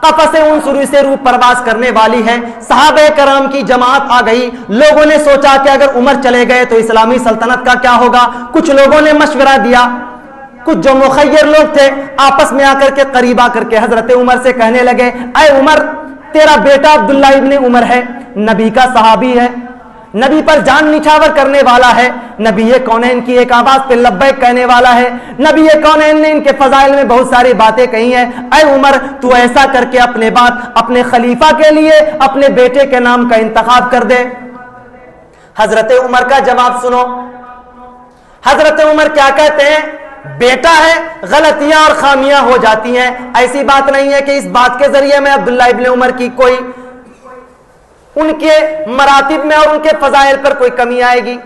Speaker 2: قفس عنصری سے روح پرواز کرنے والی ہے، صحابہ کرام کی جماعت آ گئی۔ لوگوں نے سوچا کہ اگر عمر چلے گئے تو اسلامی سلطنت کا کیا ہوگا؟ کچھ لوگوں نے مشورہ دیا، کچھ جو مخیر لوگ تھے آپس میں آ کر کے قریب آ کر کے حضرت عمر سے کہنے لگے، اے عمر، تیرا بیٹا عبداللہ ابن عمر ہے، نبی کا صحابی ہے، نبی پر جان نچھاور کرنے والا ہے، نبی کونین کی ایک آواز پہ لبیک کہنے والا ہے، نبی کونین نے ان کے فضائل میں بہت ساری باتیں کہی ہیں، اے عمر تو ایسا کر کے اپنے بات اپنے خلیفہ کے لیے اپنے بیٹے کے نام کا انتخاب کر دے۔ حضرت عمر کا جواب سنو، حضرت عمر کیا کہتے ہیں؟ بیٹا ہے، غلطیاں اور خامیاں ہو جاتی ہیں، ایسی بات نہیں ہے کہ اس بات کے ذریعے میں عبداللہ ابن عمر کی کوئی ان کے مراتب میں اور ان کے فضائل پر کوئی کمی آئے گی،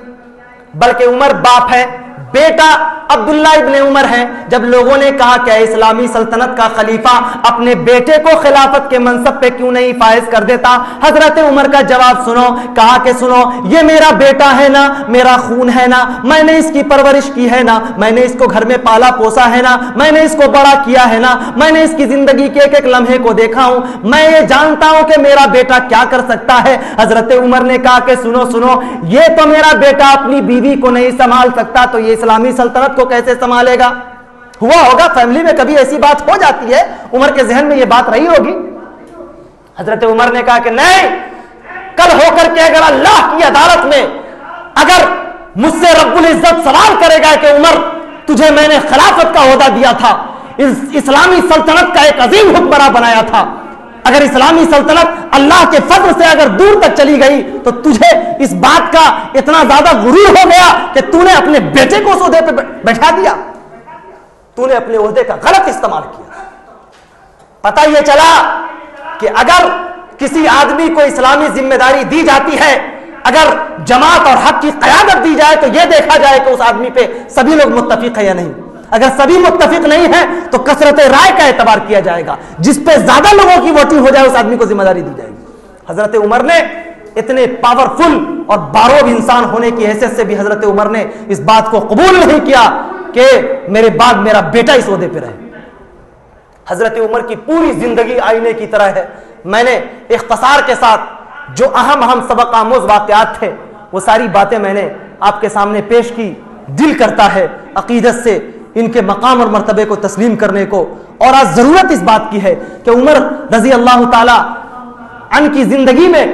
Speaker 2: بلکہ عمر باپ ہے، بیٹا عبداللہ ابن عمر ہے۔ جب لوگوں نے کہا کہ اسلامی سلطنت کا خلیفہ اپنے بیٹے کو خلافت کے منصب پہ کیوں نہیں فائز کر دیتا، حضرت عمر کا جواب سنو، کہا کہ سنو، یہ میرا بیٹا ہے نا، میرا خون ہے نا، میں نے اس کی پرورش کی ہے نا، میں نے اس کو گھر میں پالا پوسا ہے نا، میں نے اس کو بڑا کیا ہے نا، میں نے اس کی زندگی کے ایک ایک لمحے کو دیکھا ہوں، میں یہ جانتا ہوں کہ میرا بیٹا کیا کر سکتا ہے۔ حضرت عمر نے کہا کہ سنو سنو، یہ تو میرا بیٹا اپنی بیوی کو نہیں سنبھال سکتا تو یہ اسلامی سلطنت کو کیسے سنبھالے گا؟ ہوا ہوگا فیملی میں کبھی ایسی بات ہو جاتی ہے، عمر کے ذہن میں یہ بات رہی ہوگی۔ حضرت عمر نے کہا کہ نہیں، کل ہو کر کے اگر اللہ کی عدالت میں اگر مجھ سے رب العزت سوال کرے گا کہ عمر تجھے میں نے خلافت کا عہدہ دیا تھا، اسلامی سلطنت کا ایک عظیم حکمراں بنایا تھا، اگر اسلامی سلطنت اللہ کے فضل سے اگر دور تک چلی گئی تو تجھے اس بات کا اتنا زیادہ غرور ہو گیا کہ تو نے اپنے بیٹے کو اس عہدے پہ بیٹھا دیا، تو نے اپنے عہدے کا غلط استعمال کیا۔ پتہ یہ چلا کہ اگر کسی آدمی کو اسلامی ذمہ داری دی جاتی ہے، اگر جماعت اور حق کی قیادت دی جائے تو یہ دیکھا جائے کہ اس آدمی پہ سبھی لوگ متفق ہیں یا نہیں۔ اگر سبھی متفق نہیں ہیں تو کثرت رائے کا اعتبار کیا جائے گا، جس پہ زیادہ لوگوں کی ووٹنگ ہو جائے اس آدمی کو ذمہ داری دی جائے گی۔ حضرت عمر نے اتنے پاورفل اور باروب انسان ہونے کی حیثیت سے بھی حضرت عمر نے اس بات کو قبول نہیں کیا کہ میرے بعد میرا بیٹا اس عہدے پہ رہے۔ حضرت عمر کی پوری زندگی آئینے کی طرح ہے۔ میں نے اختصار کے ساتھ جو اہم سبق آموز واقعات تھے وہ ساری باتیں میں نے آپ کے سامنے پیش کی۔ دل کرتا ہے عقیدت سے ان کے مقام اور مرتبے کو تسلیم کرنے کو، اور آج ضرورت اس بات کی ہے کہ عمر رضی اللہ تعالی عنہ کی زندگی میں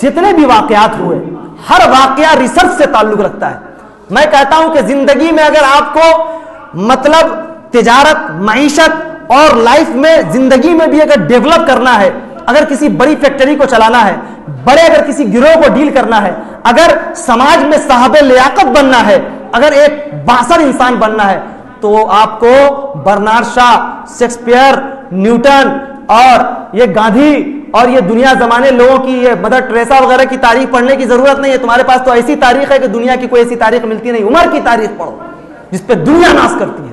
Speaker 2: جتنے بھی واقعات ہوئے، ہر واقعہ ریسرچ سے تعلق رکھتا ہے۔ میں کہتا ہوں کہ زندگی میں اگر آپ کو مطلب تجارت، معیشت اور لائف میں زندگی میں بھی اگر ڈیولپ کرنا ہے، اگر کسی بڑی فیکٹری کو چلانا ہے، بڑے اگر کسی گروہ کو ڈیل کرنا ہے، اگر سماج میں صاحب لیاقت بننا ہے، اگر ایک بااثر انسان بننا ہے، تو آپ کو برنارڈ شاہ، شیکسپیئر، نیوٹن اور یہ گاندھی اور یہ دنیا زمانے لوگوں کی، یہ مدر ٹریسا وغیرہ کی تاریخ پڑھنے کی ضرورت نہیں ہے۔ تمہارے پاس تو ایسی تاریخ ہے کہ دنیا کی کوئی ایسی تاریخ ملتی نہیں۔ عمر کی تاریخ پڑھو جس پہ دنیا ناز کرتی ہے۔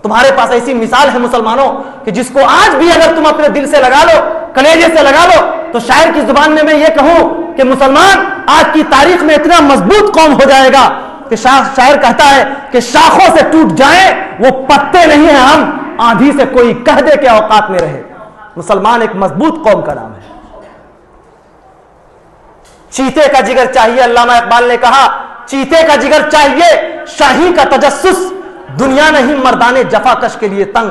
Speaker 2: تمہارے پاس ایسی مثال ہے مسلمانوں کہ جس کو آج بھی اگر تم اپنے دل سے لگا لو، کلیجے سے لگا لو، تو شاعر کی زبان میں یہ کہوں کہ مسلمان آج کی تاریخ میں اتنا مضبوط قوم ہو جائے گا کہ شاعر کہتا ہے کہ شاخوں سے ٹوٹ جائیں وہ پتے نہیں ہیں ہم، آندھی سے کوئی کہہ دے کہ اوقات میں رہے۔ مسلمان ایک مضبوط قوم کا نام ہے۔ چیتے کا جگر چاہیے، علامہ اقبال نے کہا چیتے کا جگر چاہیے، شاہی کا تجسس، دنیا نہیں مردانے جفا کش کے لیے تنگ،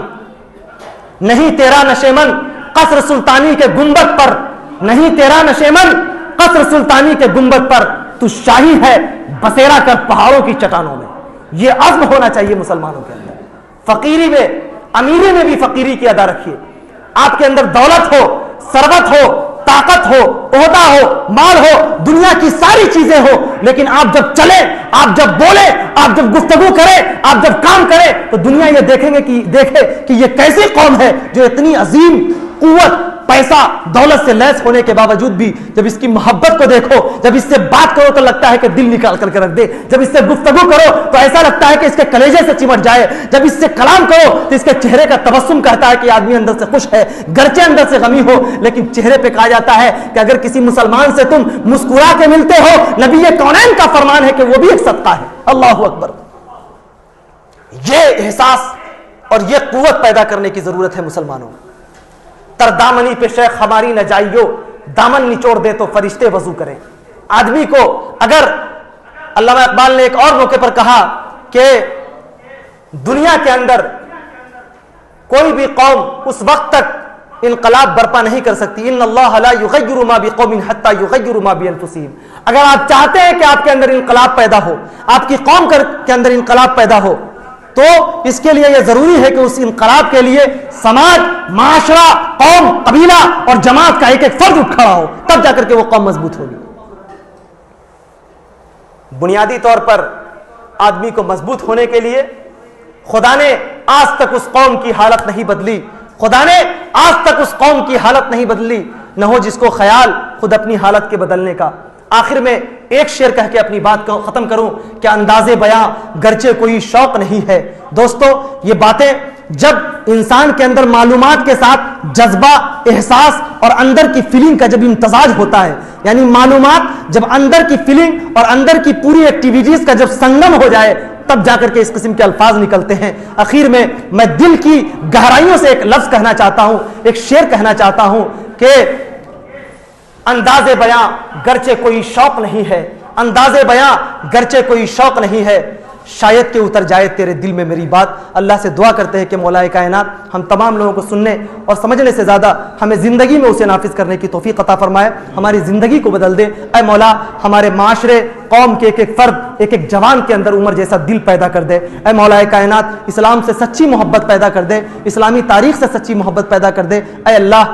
Speaker 2: نہیں تیرا نشیمن قصر سلطانی کے گنبد پر، نہیں تیرا نشیمن قصر سلطانی کے گنبد پر، تو شاہی ہے بسیرا کر پہاڑوں کی چٹانوں میں۔ یہ عزم ہونا چاہیے مسلمانوں کے اندر۔ فقیری میں، امیری میں بھی فقیری کی ادا رکھیے۔ آپ کے اندر دولت ہو، ثروت ہو، طاقت ہو، عہدہ ہو، مال ہو، دنیا کی ساری چیزیں ہو، لیکن آپ جب چلیں، آپ جب بولیں، آپ جب گفتگو کریں، آپ جب کام کریں، تو دنیا یہ دیکھے کہ یہ کیسی قوم ہے جو اتنی عظیم قوت، پیسہ، دولت سے لیس ہونے کے باوجود بھی جب اس کی محبت کو دیکھو، جب اس سے بات کرو تو لگتا ہے کہ دل نکال کر کے رکھ دے، جب اس سے گفتگو کرو تو ایسا لگتا ہے کہ اس کے کلیجے سے چمٹ جائے، جب اس سے کلام کرو تو اس کے چہرے کا تبسم کہتا ہے کہ آدمی اندر سے خوش ہے، گرچہ اندر سے غمی ہو، لیکن چہرے پہ کہا جاتا ہے کہ اگر کسی مسلمان سے تم مسکرا کے ملتے ہو، نبی کونین کا فرمان ہے کہ وہ بھی ایک صدقہ ہے۔ اللہ اکبر۔ یہ احساس اور یہ قوت پیدا کرنے کی ضرورت ہے مسلمانوں۔ تردامنی پہ شیخ ہماری نہ جائیو، دامن نچوڑ دے تو فرشتے وضو کریں۔ آدمی کو اگر، علامہ اقبال نے ایک اور موقع پر کہا کہ دنیا کے اندر کوئی بھی قوم اس وقت تک انقلاب برپا نہیں کر سکتی، ان اللہ لا یغیر ما بقوم حتی یغیروا ما بانفسہم۔ اگر آپ چاہتے ہیں کہ آپ کے اندر انقلاب پیدا ہو، آپ کی قوم کے اندر انقلاب پیدا ہو، تو اس کے لیے یہ ضروری ہے کہ اس انقلاب کے لیے سماج، معاشرہ، قوم، قبیلہ اور جماعت کا ایک ایک فرد اٹھ کھڑا ہو، تب جا کر کے وہ قوم مضبوط ہوگی۔ بنیادی طور پر آدمی کو مضبوط ہونے کے لیے خدا نے آج تک اس قوم کی حالت نہیں بدلی، خدا نے آج تک اس قوم کی حالت نہیں بدلی، نہ ہو جس کو خیال خود اپنی حالت کے بدلنے کا۔ آخر میں ایک شعر کہہ کے اپنی بات کو ختم کروں کہ انداز بیاں گرچہ کوئی شوق نہیں ہے۔ دوستو، یہ باتیں جب انسان کے اندر معلومات کے ساتھ جذبہ، احساس اور اندر کی فیلنگ کا جب امتزاج ہوتا ہے، یعنی معلومات جب اندر کی فیلنگ اور اندر کی پوری ایکٹیویٹیز کا جب سنگم ہو جائے، تب جا کر کے اس قسم کے الفاظ نکلتے ہیں۔ اخیر میں دل کی گہرائیوں سے ایک لفظ کہنا چاہتا ہوں، ایک شعر کہنا چاہتا ہوں کہ انداز بیاں گرچہ کوئی شوق نہیں ہے، انداز بیاں گرچہ کوئی شوق نہیں ہے، شاید کہ اتر جائے تیرے دل میں میری بات۔ اللہ سے دعا کرتے ہیں کہ مولا کائنات ہم تمام لوگوں کو سننے اور سمجھنے سے زیادہ ہمیں زندگی میں اسے نافذ کرنے کی توفیق عطا فرمائے، ہماری زندگی کو بدل دے۔ اے مولا، ہمارے معاشرے، قوم کے ایک ایک فرد، ایک ایک جوان کے اندر عمر جیسا دل پیدا کر دے۔ اے مولا کائنات، اسلام سے سچی محبت پیدا کر دے، اسلامی تاریخ سے سچی محبت پیدا کر دے۔ اے اللہ،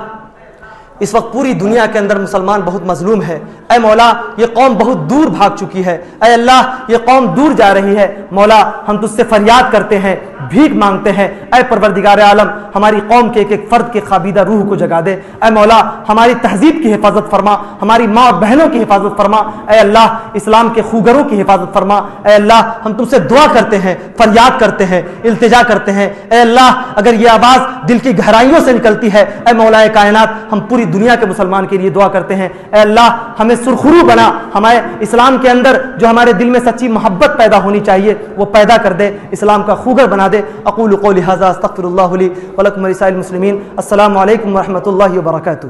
Speaker 2: اس وقت پوری دنیا کے اندر مسلمان بہت مظلوم ہے۔ اے مولا، یہ قوم بہت دور بھاگ چکی ہے۔ اے اللہ، یہ قوم دور جا رہی ہے۔ مولا، ہم تجھ سے فریاد کرتے ہیں، بھیک مانگتے ہیں۔ اے پروردگار عالم، ہماری قوم کے ایک ایک فرد کے خوابیدہ روح کو جگا دے۔ اے مولا، ہماری تہذیب کی حفاظت فرما، ہماری ماں اور بہنوں کی حفاظت فرما۔ اے اللہ، اسلام کے خوگروں کی حفاظت فرما۔ اے اللہ، ہم تم سے دعا کرتے ہیں، فریاد کرتے ہیں، التجا کرتے ہیں۔ اے اللہ، اگر یہ آواز دل کی گہرائیوں سے نکلتی ہے، اے مولا کائنات، ہم پوری دنیا کے مسلمان کے لیے دعا کرتے ہیں۔ اے اللہ، ہمیں سرخرو بنا، ہمیں اسلام کے اندر جو ہمارے دل میں سچی محبت پیدا ہونی چاہیے وہ پیدا کر دے، اسلام کا خوگر بنا دے۔ اقول قولی ھذا استغفر اللہ لی ولکم ولسائر المسلمین۔ السلام علیکم ورحمۃ اللہ وبرکاتہ۔